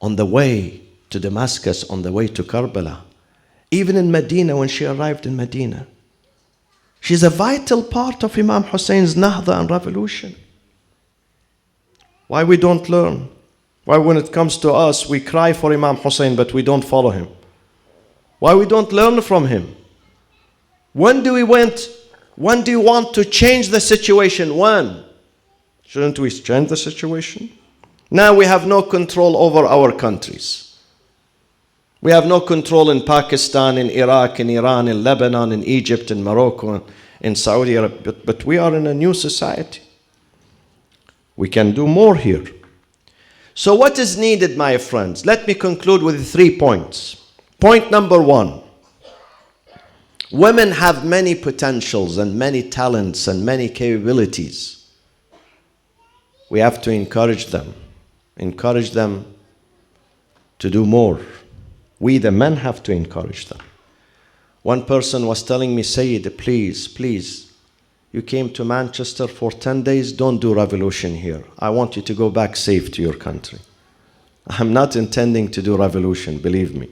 on the way to Damascus, on the way to Karbala, even in Medina, when she arrived in Medina. She's a vital part of Imam Hussein's Nahda and revolution. Why we don't learn? Why when it comes to us, we cry for Imam Hussein, but we don't follow him? Why we don't learn from him? When do you want to change the situation? When? Shouldn't we change the situation? Now we have no control over our countries. We have no control in Pakistan, in Iraq, in Iran, in Lebanon, in Egypt, in Morocco, in Saudi Arabia. But we are in a new society. We can do more here. So what is needed, my friends? Let me conclude with 3 points. Point number 1. Women have many potentials and many talents and many capabilities. We have to encourage them. Encourage them to do more. We, the men, have to encourage them. One person was telling me, Sayyid, please, you came to Manchester for 10 days, don't do revolution here. I want you to go back safe to your country. I'm not intending to do revolution, believe me.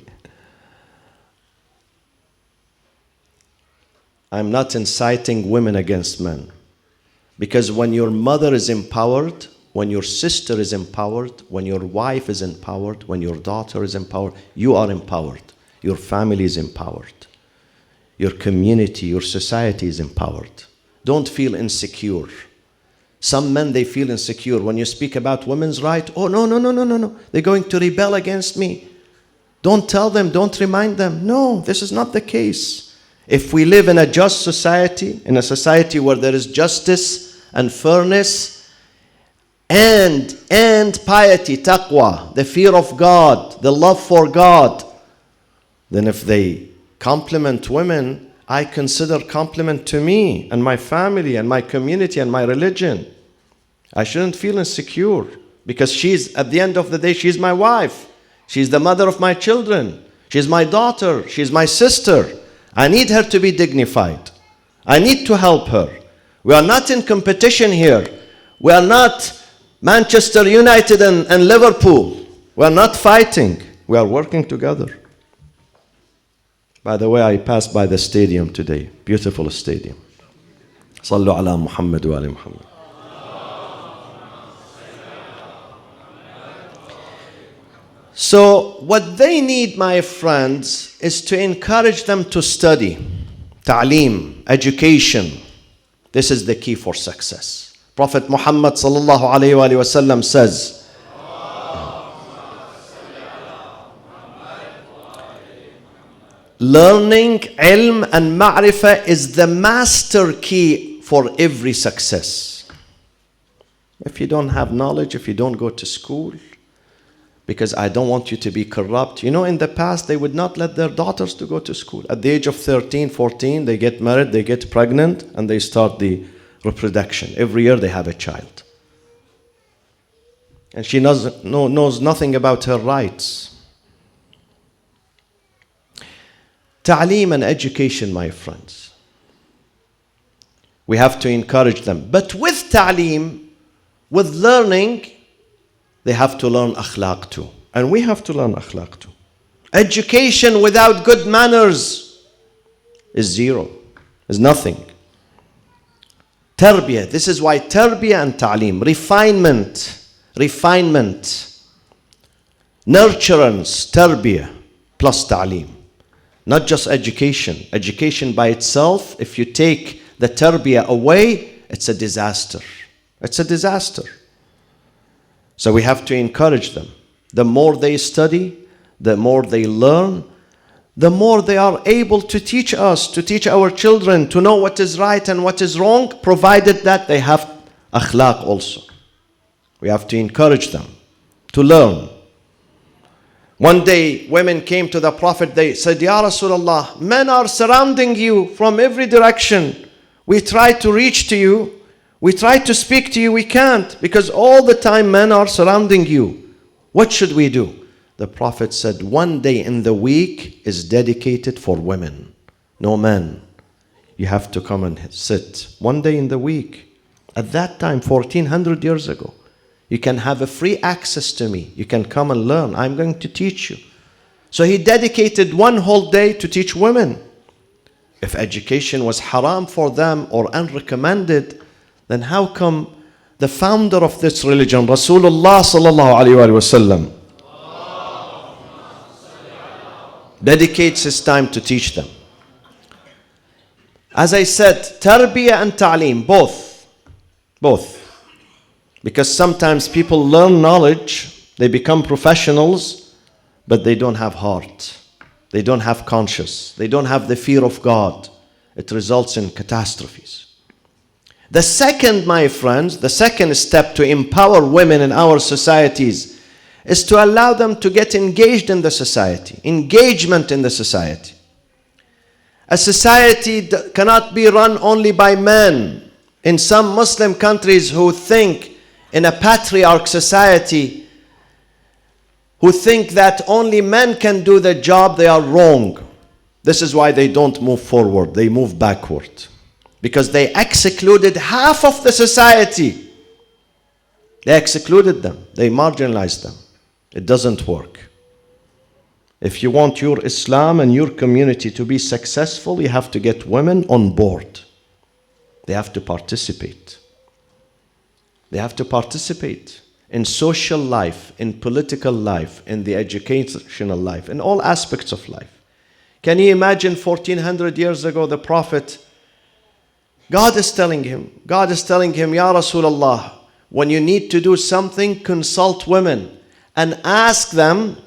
I'm not inciting women against men. Because when your mother is empowered, when your sister is empowered, when your wife is empowered, when your daughter is empowered, you are empowered. Your family is empowered. Your community, your society is empowered. Don't feel insecure. Some men, they feel insecure. When you speak about women's rights, oh, no. They're going to rebel against me. Don't tell them, don't remind them. No, this is not the case. If we live in a just society, in a society where there is justice and fairness, and piety, taqwa, the fear of God, the love for God, then if they compliment women, I consider compliment to me and my family and my community and my religion. I shouldn't feel insecure because at the end of the day, she's my wife. She's the mother of my children. She's my daughter. She's my sister. I need her to be dignified. I need to help her. We are not in competition here. We are not Manchester United and Liverpool. We are not fighting. We are working together. By the way, I passed by the stadium today. Beautiful stadium. Sallu ala Muhammad wa ali Muhammad. So what they need, my friends, is to encourage them to study. Ta'aleem, education. This is the key for success. Prophet Muhammad sallallahu alayhi wa sallam says, learning ilm and ma'rifah is the master key for every success. If you don't have knowledge, if you don't go to school, because I don't want you to be corrupt. You know, in the past, they would not let their daughters to go to school. At the age of 13, 14, they get married, they get pregnant, and they start the reproduction. Every year they have a child. And she knows nothing about her rights. Ta'aleem and education, my friends. We have to encourage them. But with ta'aleem, with learning, they have to learn akhlaq too. And we have to learn akhlaq too. Education without good manners is zero, is nothing. Tarbiyah, this is why tarbiyah and ta'aleem, refinement, nurturance, tarbiyah plus ta'aleem. Not just education. Education by itself, if you take the tarbiyah away, it's a disaster. It's a disaster. So we have to encourage them. The more they study, the more they learn, the more they are able to teach us, to teach our children, to know what is right and what is wrong, provided that they have akhlaq also. We have to encourage them to learn. One day, women came to the Prophet, they said, Ya Rasulullah, men are surrounding you from every direction. We try to reach to you. We try to speak to you, we can't, because all the time men are surrounding you. What should we do? The Prophet said, one day in the week is dedicated for women. No men. You have to come and sit. One day in the week. At that time, 1400 years ago, you can have a free access to me. You can come and learn. I'm going to teach you. So he dedicated one whole day to teach women. If education was haram for them or unrecommended, then how come the founder of this religion, Rasulullah sallallahu alaihi wasallam, dedicates his time to teach them? As I said, tarbiyah and ta'aleem, both. Because sometimes people learn knowledge, they become professionals, but they don't have heart. They don't have conscience. They don't have the fear of God. It results in catastrophes. The second, my friends, the second step to empower women in our societies is to allow them to get engaged in the society, engagement in the society. A society cannot be run only by men. In some Muslim countries who think in a patriarch society, who think that only men can do the job, they are wrong. This is why they don't move forward, they move backward. Because they excluded half of the society. They excluded them. They marginalized them. It doesn't work. If you want your Islam and your community to be successful, you have to get women on board. They have to participate. They have to participate in social life, in political life, in the educational life, in all aspects of life. Can you imagine 1400 years ago, the Prophet, God is telling him, Ya Rasulullah, when you need to do something, consult women and ask them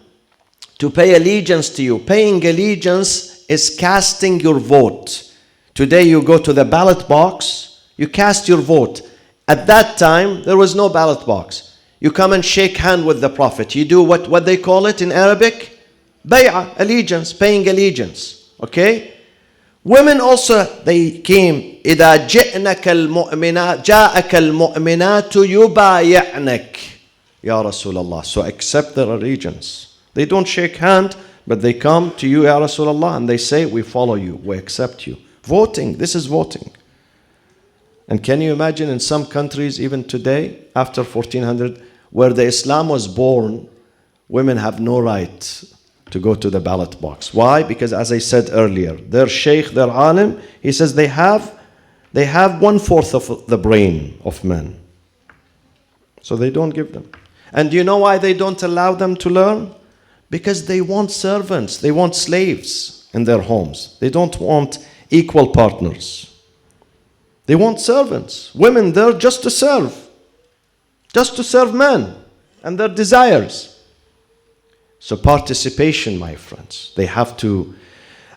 to pay allegiance to you. Paying allegiance is casting your vote. Today you go to the ballot box, you cast your vote. At that time, there was no ballot box. You come and shake hand with the Prophet. You do what they call it in Arabic? Bay'ah, allegiance, paying allegiance. Okay? Women also, they came, إِذَا جَاءَكَ الْمُؤْمِنَاتُ يُبَايِعْنَكَ Ya Rasulullah. So accept their allegiance. They don't shake hand, but they come to you, Ya Rasulullah, and they say, we follow you, we accept you. Voting, this is voting. And can you imagine in some countries, even today, after 1400, where the Islam was born, women have no right to go to the ballot box. Why? Because as I said earlier, their sheikh, their alim, he says they have 1/4 of the brain of men. So they don't give them. And do you know why they don't allow them to learn? Because they want servants, they want slaves in their homes. They don't want equal partners. They want servants. Women there just to serve men and their desires. So participation, my friends.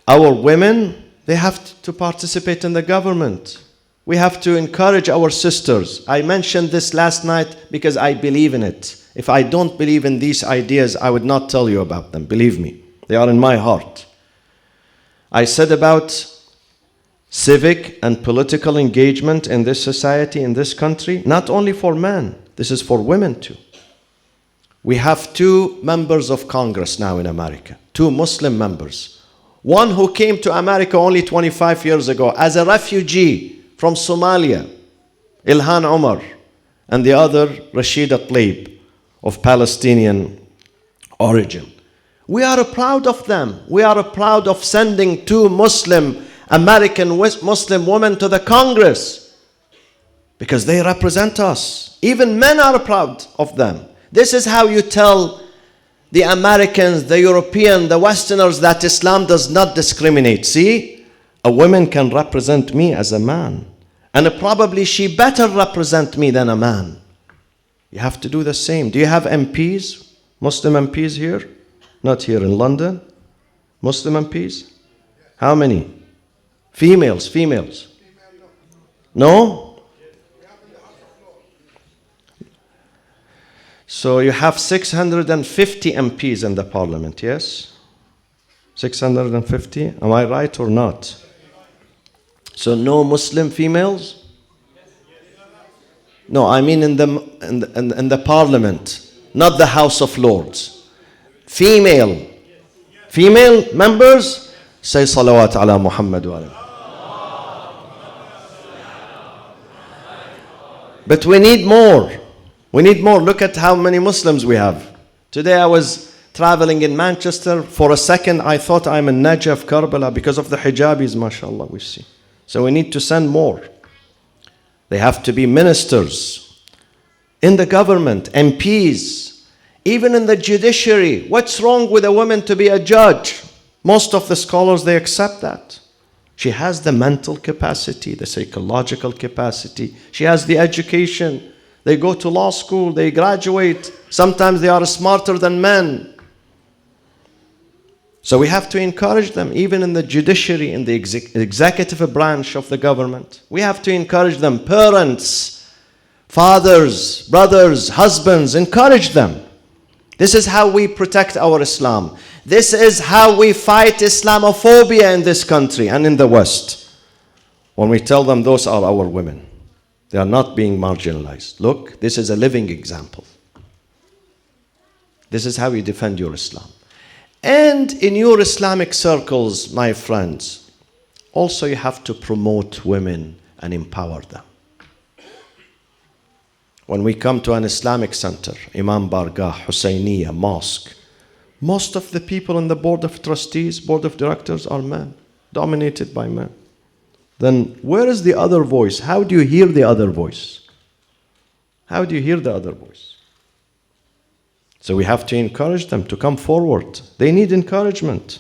Our women, they have to participate in the government. We have to encourage our sisters. I mentioned this last night because I believe in it. If I don't believe in these ideas, I would not tell you about them. Believe me, they are in my heart. I said about civic and political engagement in this society, in this country, not only for men, this is for women too. We have 2 members of Congress now in America, 2 Muslim members. One who came to America only 25 years ago as a refugee from Somalia, Ilhan Omar, and the other Rashida Tlaib of Palestinian origin. We are proud of them. We are proud of sending 2 American Muslim women to the Congress because they represent us. Even men are proud of them. This is how you tell the Americans, the European, the Westerners that Islam does not discriminate. See? A woman can represent me as a man. And probably she better represent me than a man. You have to do the same. Do you have MPs? Muslim MPs here? Not here in London. Muslim MPs? How many? Females. No? So you have 650 MPs in the parliament, yes? 650? Am I right or not? So no Muslim females? No, I mean in the parliament, not the House of Lords. Female members? Say salawat ala Muhammad wa alayhi. But we need more. Look at how many Muslims we have. Today I was traveling in Manchester. For a second I thought I'm in Najaf, Karbala, because of the hijabis, mashallah, we see. So we need to send more. They have to be ministers in the government, MPs, even in the judiciary. What's wrong with a woman to be a judge? Most of the scholars, they accept that. She has the mental capacity, the psychological capacity. She has the education. They go to law school, they graduate. Sometimes they are smarter than men. So we have to encourage them, even in the judiciary, in the executive branch of the government. We have to encourage them. Parents, fathers, brothers, husbands, encourage them. This is how we protect our Islam. This is how we fight Islamophobia in this country and in the West. When we tell them those are our women, they are not being marginalized. Look, this is a living example. This is how you defend your Islam. And in your Islamic circles, my friends, also you have to promote women and empower them. When we come to an Islamic center, Imam Bargah, Husseiniya, mosque, most of the people in the board of trustees, board of directors are men, dominated by men. Then where is the other voice? How do you hear the other voice? How do you hear the other voice? So we have to encourage them to come forward. They need encouragement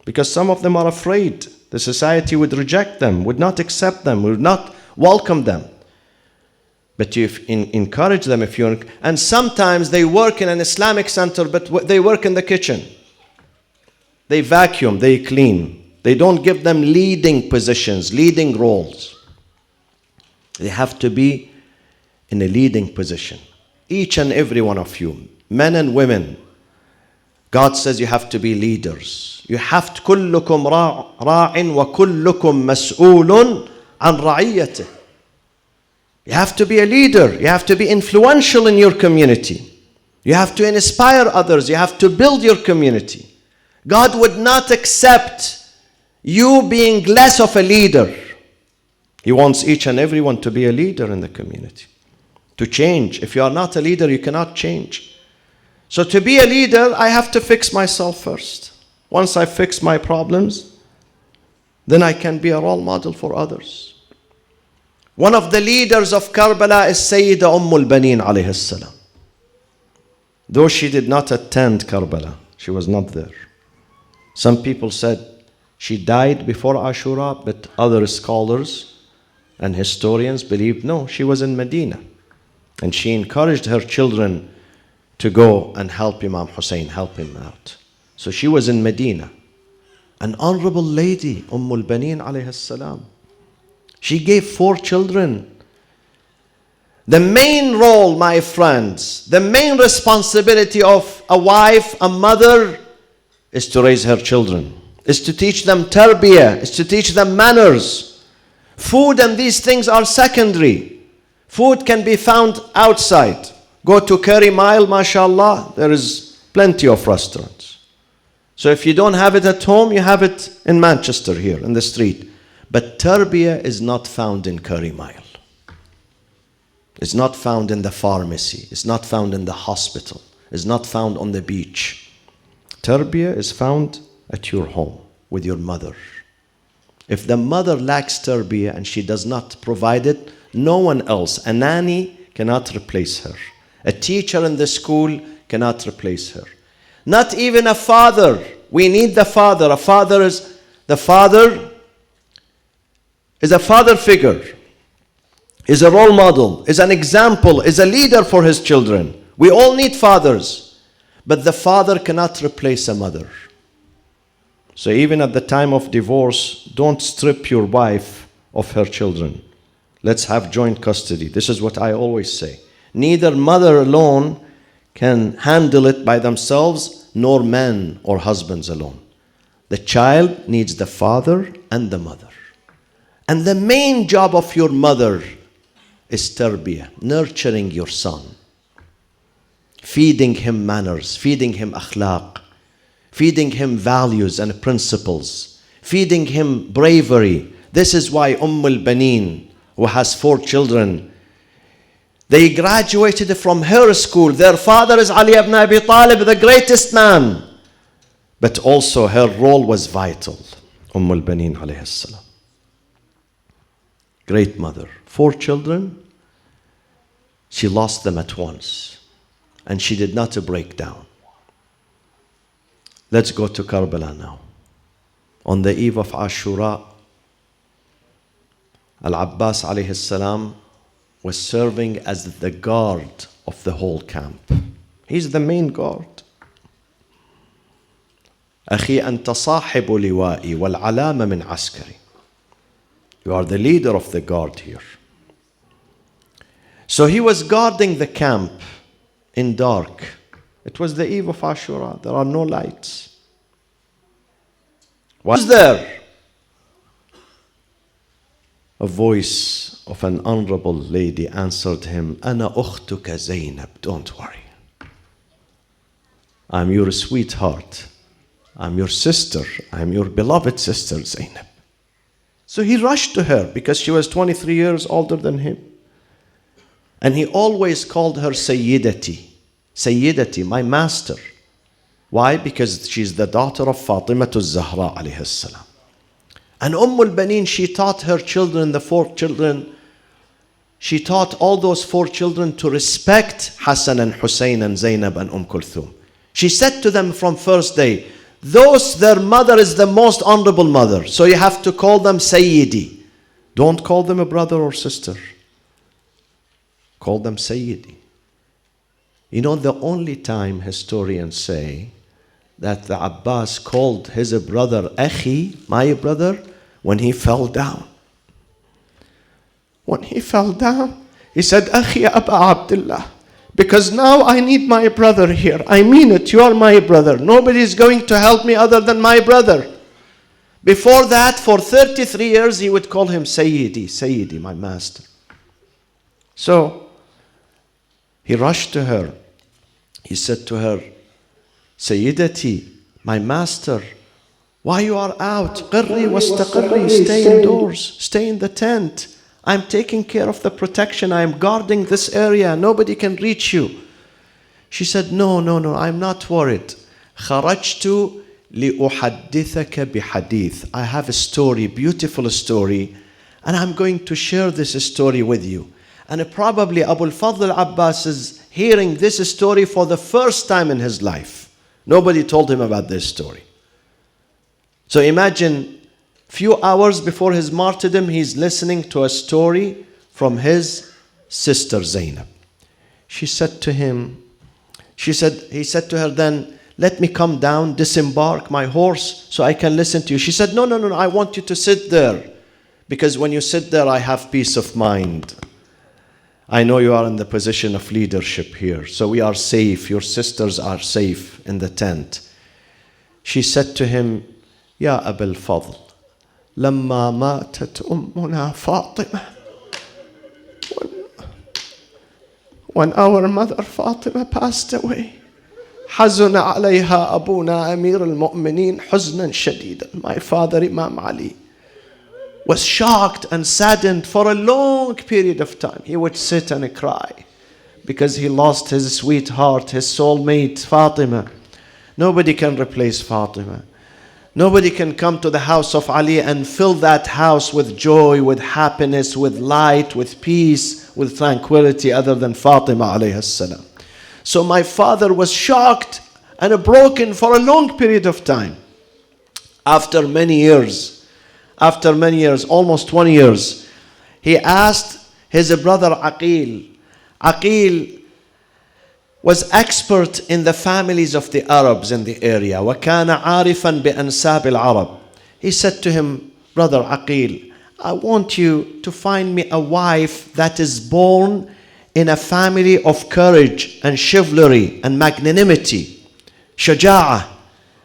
because some of them are afraid. The society would reject them, would not accept them, would not welcome them. But you encourage them and sometimes they work in an Islamic center, but they work in the kitchen. They vacuum, they clean. They don't give them leading positions, leading roles. They have to be in a leading position. Each and every one of you, men and women, God says you have to be leaders. You have to, كلكم راع وكلكم مسؤول عن رعيته. You have to be a leader. You have to be influential in your community. You have to inspire others. You have to build your community. God would not accept you being less of a leader. He wants each and everyone to be a leader in the community, to change. If you are not a leader, you cannot change. So to be a leader, I have to fix myself first. Once I fix my problems, then I can be a role model for others. One of the leaders of Karbala is Sayyida Al-Banin alayhi salam. Though she did not attend Karbala, she was not there. Some people said she died before Ashura, but other scholars and historians believe no, she was in Medina. And she encouraged her children to go and help Imam Hussein, help him out. So she was in Medina. An honorable lady, Al-Banin alayhi salam. She gave 4 children. The main role, my friends, the main responsibility of a wife, a mother, is to raise her children, is to teach them tarbiyah, is to teach them manners. Food and these things are secondary. Food can be found outside. Go to Curry Mile, mashallah, there is plenty of restaurants. So if you don't have it at home, you have it in Manchester here, in the street. But tarbiyah is not found in Curry Mile. It's not found in the pharmacy. It's not found in the hospital. It's not found on the beach. Tarbiyah is found at your home with your mother. If the mother lacks tarbiyah and she does not provide it, no one else, a nanny cannot replace her. A teacher in the school cannot replace her. Not even a father. We need the father. The father is a father figure, is a role model, is an example, is a leader for his children. We all need fathers, but the father cannot replace a mother. So even at the time of divorce, don't strip your wife of her children. Let's have joint custody. This is what I always say. Neither mother alone can handle it by themselves, nor men or husbands alone. The child needs the father and the mother. And the main job of your mother is tarbiyah, nurturing your son, feeding him manners, feeding him akhlaq, feeding him values and principles, feeding him bravery. This is why al-Banin, who has 4 children, they graduated from her school. Their father is Ali ibn Abi Talib, the greatest man. But also her role was vital. Al-Banin alayhi salam. Great mother. 4 children. She lost them at once. And she did not break down. Let's go to Karbala now. On the eve of Ashura, Al-Abbas alayhi salam was serving as the guard of the whole camp. He's the main guard. أخي أنت صاحب لوائي والعلام من عسكري. You are the leader of the guard here. So he was guarding the camp in dark. It was the eve of Ashura. There are no lights. What's there? A voice of an honorable lady answered him, أنا أختك زينب. Don't worry. I'm your sweetheart. I'm your sister. I'm your beloved sister Zainab. So he rushed to her because she was 23 years older than him. And he always called her Sayyidati. Sayyidati, my master. Why? Because she's the daughter of Fatima al-Zahra alayhi salam. And al-Banin, she taught her children, the 4 children, she taught all those 4 children to respect Hassan and Hussein and Zainab and Kulthum. She said to them from first day, their mother is the most honorable mother. So you have to call them Sayyidi. Don't call them a brother or sister. Call them Sayyidi. You know, the only time historians say that the Abbas called his brother Akhi, my brother, when he fell down. When he fell down, he said, Akhi Aba Abdullah. Because now I need my brother here. I mean it, you are my brother. Nobody is going to help me other than my brother. Before that, for 33 years, he would call him Sayyidi, Sayyidi, my master. So, he rushed to her. He said to her, Sayyidati, my master, why you are out? Qirri wastaqirri, stay indoors, stay in the tent. I'm taking care of the protection. I'm guarding this area. Nobody can reach you. She said, no, I'm not worried. خرجت لأحدثك بحديث. I have a story, beautiful story, and I'm going to share this story with you. And probably Abu al-Fadl al-Abbas is hearing this story for the first time in his life. Nobody told him about this story. So imagine, few hours before his martyrdom, he's listening to a story from his sister Zainab. He said to her then, let me come down, disembark my horse so I can listen to you. She said, no, I want you to sit there Because when you sit there, I have peace of mind. I know you are in the position of leadership here, so we are safe. Your sisters are safe in the tent. She said to him, Ya Abul Fadl, لما ماتت أمنا فاطمة, when our mother Fatima passed away, حزن عليها أبونا أمير المؤمنين حزنا شديدا. My father Imam Ali was shocked and saddened for a long period of time. He would sit and cry because he lost his sweetheart, his soulmate Fatima. Nobody can replace Fatima. Nobody can come to the house of Ali and fill that house with joy, with happiness, with light, with peace, with tranquility other than Fatima alayhi salam. So my father was shocked and broken for a long period of time. After many years, almost 20 years, he asked his brother Aqil. Aqil was expert in the families of the Arabs in the area. وَكَانَ عَارِفًا بِأَنْسَابِ الْعَرَبِ. He said to him, Brother Aqil, I want you to find me a wife that is born in a family of courage and chivalry and magnanimity. Shaja'a.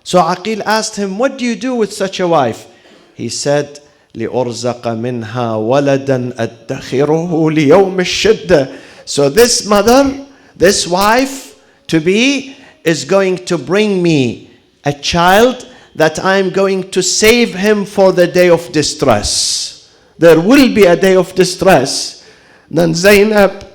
So Aqil asked him, what do you do with such a wife? He said, لِأُرْزَقَ مِنْهَا وَلَدًا أَدَّخِرُهُ لِيَوْمِ الشِّدَّةِ. So this mother, this wife to be, is going to bring me a child that I'm going to save him for the day of distress. There will be a day of distress. Then Zainab,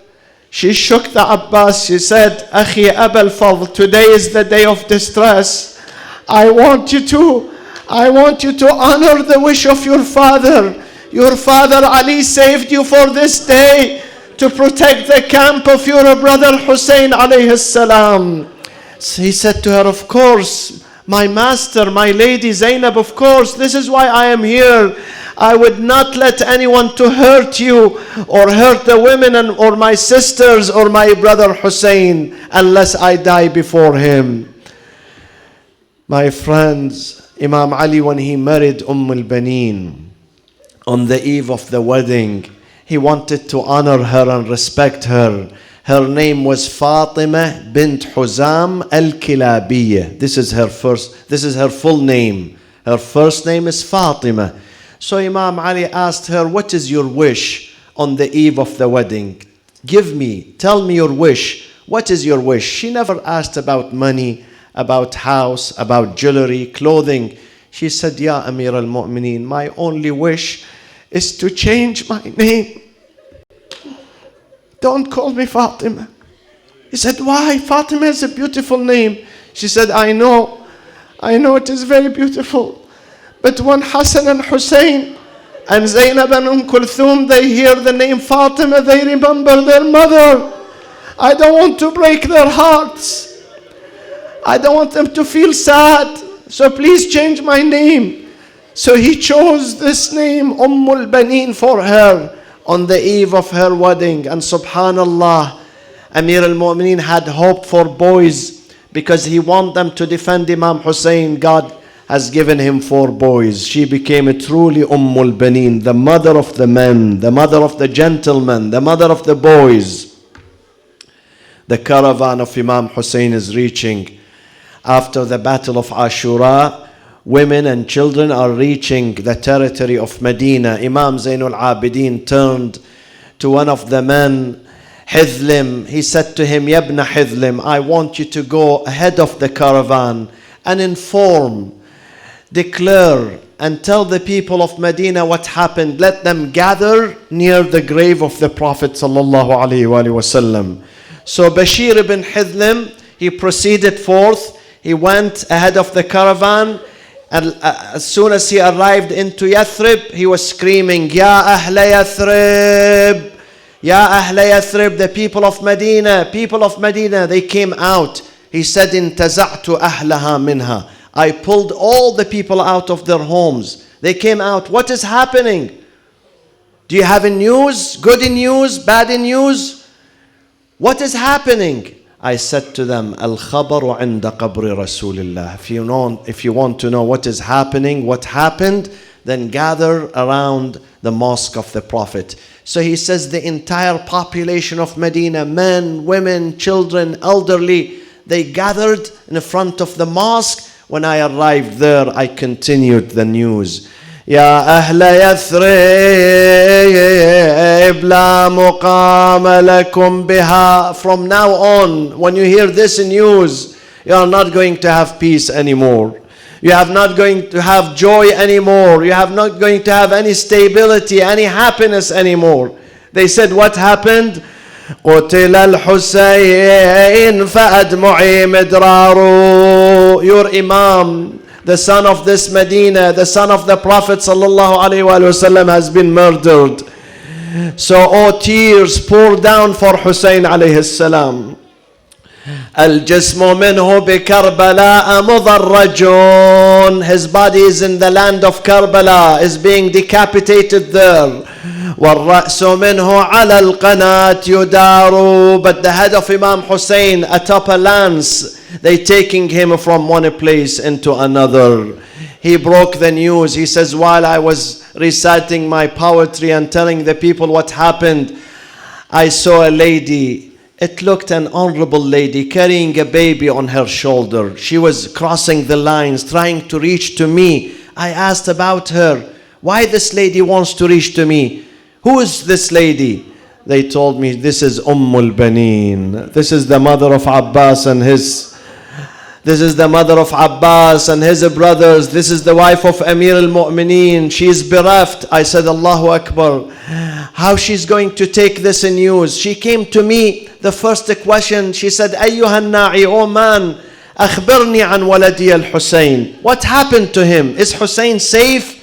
she shook the Abbas. She said, Akhi Abul Fadl, today is the day of distress. I want you to honor the wish of your father. Your father Ali saved you for this day to protect the camp of your brother Hussein alayhi salam. He said to her, of course, my master, my lady Zainab, of course, this is why I am here. I would not let anyone to hurt you or hurt the women or my sisters or my brother Hussein unless I die before him. My friends, Imam Ali, when he married al-Baneen, on the eve of the wedding, he wanted to honor her and respect her. Her name was Fatima bint Huzam al-Kilabiyya. This is her full name. Her first name is Fatima. So Imam Ali asked her, what is your wish on the eve of the wedding? Tell me your wish. What is your wish? She never asked about money, about house, about jewelry, clothing. She said, Ya Amir al-Mu'mineen, my only wish is to change my name. Don't call me Fatima. He said, why? Fatima is a beautiful name. She said, I know it is very beautiful. But when Hassan and Hussein and Zainab and Kulthum, they hear the name Fatima, they remember their mother. I don't want to break their hearts. I don't want them to feel sad. So please change my name. So he chose this name, al-Baneen, for her on the eve of her wedding. And subhanallah, Amir al-Mu'mineen had hope for boys because he wanted them to defend Imam Hussein. God has given him 4 boys. She became a truly al-Baneen, the mother of the men, the mother of the gentlemen, the mother of the boys. The caravan of Imam Hussein is reaching. After the battle of Ashura, women and children are reaching the territory of Medina. Imam Zainul Abidin turned to one of the men, Hithlim. He said to him, Yabna Hithlim, I want you to go ahead of the caravan and inform, declare, and tell the people of Medina what happened. Let them gather near the grave of the Prophet sallallahu alaihi wasallam. So Bashir ibn Hithlim, he proceeded forth. He went ahead of the caravan. And as soon as he arrived into Yathrib, he was screaming, Ya Ahla Yathrib, Ya Ahla Yathrib, the people of Medina, they came out. He said, Intaza'tu ahlaha minha. I pulled all the people out of their homes. They came out. What is happening? Do you have news? Good news? Bad news? What is happening? I said to them, Al-khabaru inda qabri Rasulillah. If you want to know what is happening, what happened, then gather around the mosque of the Prophet. So he says the entire population of Medina, men, women, children, elderly, they gathered in front of the mosque. When I arrived there, I continued the news. يا أهل يثرب لا مقام لكم بها. From now on, when you hear this news, you are not going to have peace anymore. You are not going to have joy anymore. You are not going to have any stability, any happiness anymore. They said, what happened? قتل الحسين فأدمعي مدرار. Your Imam, the son of this Medina, the son of the Prophet sallallahu alaihi wasallam, has been murdered. So all tears pour down for Hussein alayhi salam. الجسم منه بكربلاء مضرج. His body is in the land of Karbala, is being decapitated there. والرأس منه على القناة يدار. But the head of Imam Hussein atop a lance, they taking him from one place into another. He broke the news. He says, while I was reciting my poetry and telling the people what happened, I saw a lady. It looked an honorable lady carrying a baby on her shoulder. She was crossing the lines, trying to reach to me. I asked about her. Why this lady wants to reach to me? Who is this lady? They told me, this is Ummul Baneen. This is the mother of Abbas and his brothers. This is the wife of Amir al-Mu'mineen. She is bereft. I said, Allahu Akbar. How she's going to take this news? She came to me. The first question, she said, Ayyuhan na'i, oh man, akhbirni an waladi al-Husayn. What happened to him? Is Hussein safe?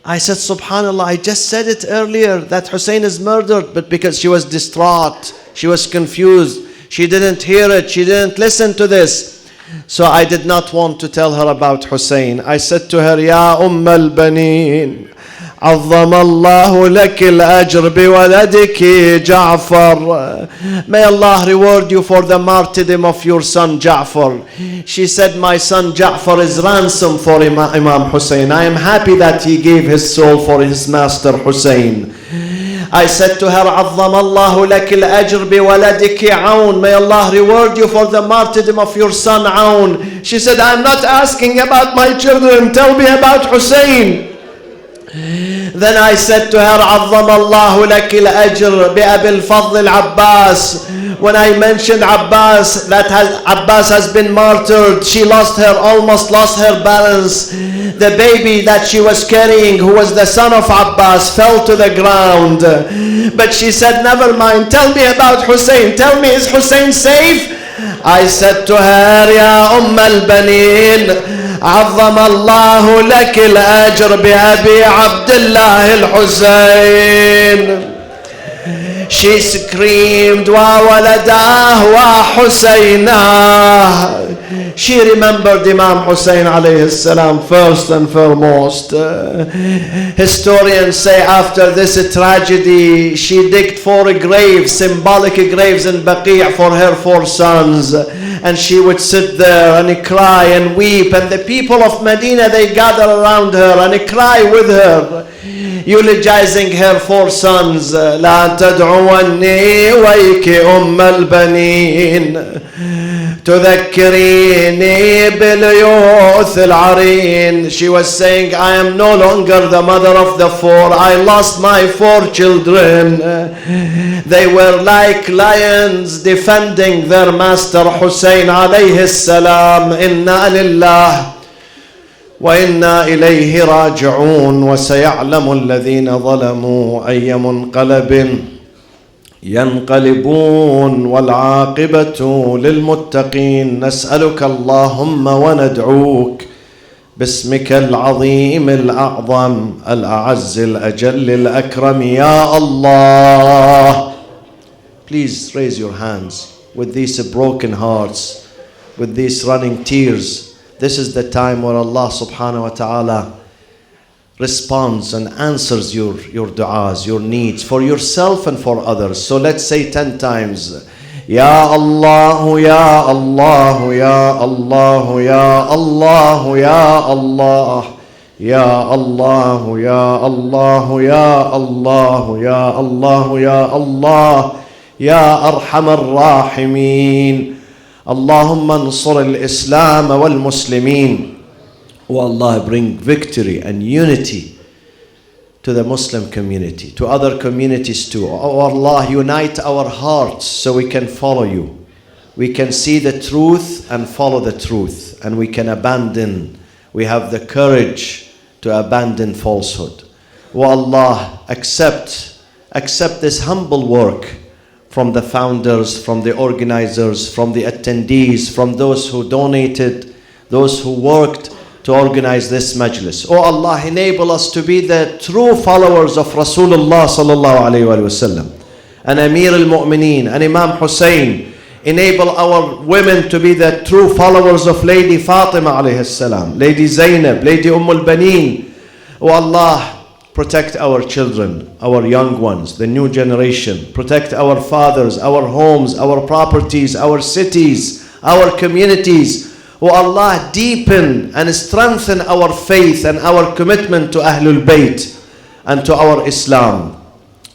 I said, subhanallah, I just said it earlier that Hussein is murdered, but because she was distraught, she was confused, she didn't hear it, she didn't listen to this. So I did not want to tell her about Hussein. I said to her, Ya al-Baneen, عظم الله لك الأجر بولدك جعفر. May Allah reward you for the martyrdom of your son Ja'far. She said, my son Ja'far is ransom for Imam Hussein. I am happy that he gave his soul for his master Hussein. I said to her, عظم الله لك الأجر بولدك عون. May Allah reward you for the martyrdom of your son Aun. She said, I'm not asking about my children. Tell me about Hussein. Then I said to her, عظم الله لك الأجر بأبي الفضل العباس. When I mentioned Abbas, Abbas has been martyred, she almost lost her balance. The baby that she was carrying, who was the son of Abbas, fell to the ground. But she said, never mind, tell me about Hussein. Tell me, is Hussein safe? I said to her, يا أم البنين, عظم الله لك الأجر بأبي عبد الله الحسين. She screamed, وولداه وحسيناه. She remembered Imam Hussein alayhi salam first and foremost. Historians say after this tragedy, she digged 4 graves, symbolic graves in Baqi' for her 4 sons. And she would sit there and cry and weep. And the people of Medina, they gather around her and cry with her, eulogizing her 4 sons. لا تدعوني ويك أم البنين تذكريني باليوث العرين. She was saying, I am no longer the mother of the 4. I lost my 4 children. They were like lions defending their master Hussein alayhi salam. Inna lillah وإنا إليه راجعون وسيعلم الذين ظلموا أي منقلب ينقلبون والعاقبة للمتقين. نسألك اللهم وندعوك باسمك العظيم الأعظم الأعز الأجل الأكرم يا الله. Please raise your hands with these broken hearts, with these running tears. This is the time where Allah subhanahu wa ta'ala responds and answers your du'as, your needs for yourself and for others. So let's say 10 times, Ya Allah, Ya Allah, Ya Allah, Ya Allah, Ya Allah. يا الله يا الله يا الله يا الله يا الله يا أرحم الراحمين. اللهم انصر الإسلام والمسلمين. Oh Allah, bring victory and unity to the Muslim community, to other communities too. Oh Allah, unite our hearts so we can follow you. We can see the truth and follow the truth, and we can abandon. We have the courage to abandon falsehood. Oh Allah, accept this humble work from the founders, from the organizers, from the attendees, from those who donated, those who worked to organize this majlis. Oh Allah, enable us to be the true followers of Rasulullah sallallahu alayhi wa sallam, and Amir al-Mu'mineen, and Imam Hussein. Enable our women to be the true followers of Lady Fatima alayhi salam, Lady Zainab, Lady al-Baneen. Oh Allah, protect our children, our young ones, the new generation. Protect our fathers, our homes, our properties, our cities, our communities. Oh Allah, deepen and strengthen our faith and our commitment to Ahlul Bayt and to our Islam.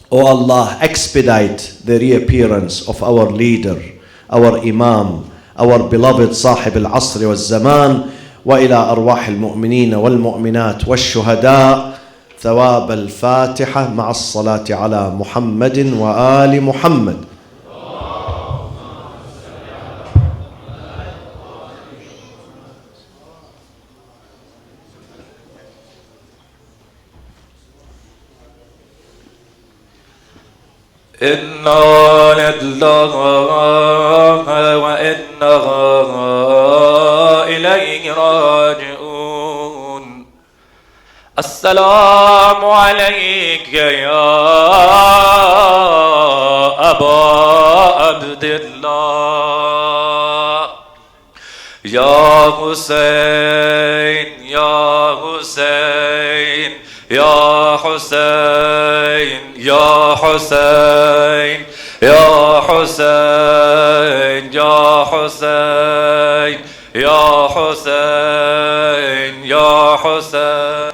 Oh Allah, expedite the reappearance of our leader, our Imam, our beloved Sahib al-Asr wal-Zaman, wa ila arwah al-mu'mineen wal-mu'minat wal-shuhada. ثواب الفاتحة مع الصلاة على محمد وآل محمد. إنا لله وإنا إليه راجعون. السلام عليك يا أبا عبد الله. يا حسين يا حسين يا حسين يا حسين يا حسين يا حسين يا حسين يا حسين.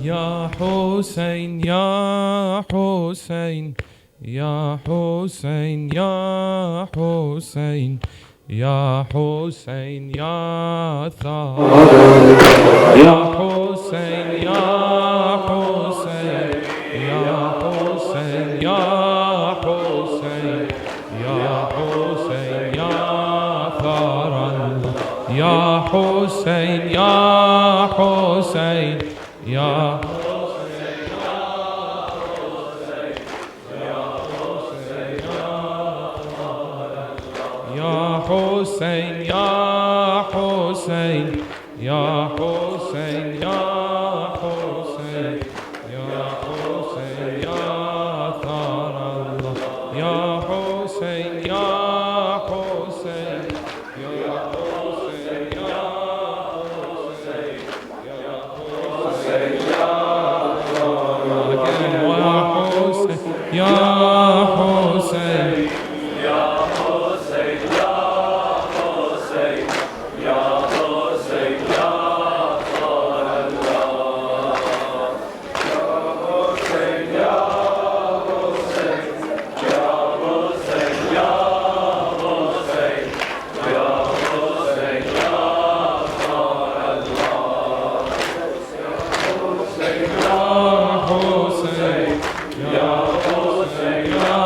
يا حسين يا حسين يا حسين يا حسين يا حسين يا ثار يا حسين يا حسين يا حسين يا حسين يا حسين يا ثار يا حسين يا حسين يا حسين يا حسين يا حسين يا حسين يا حسين يا ثار الله.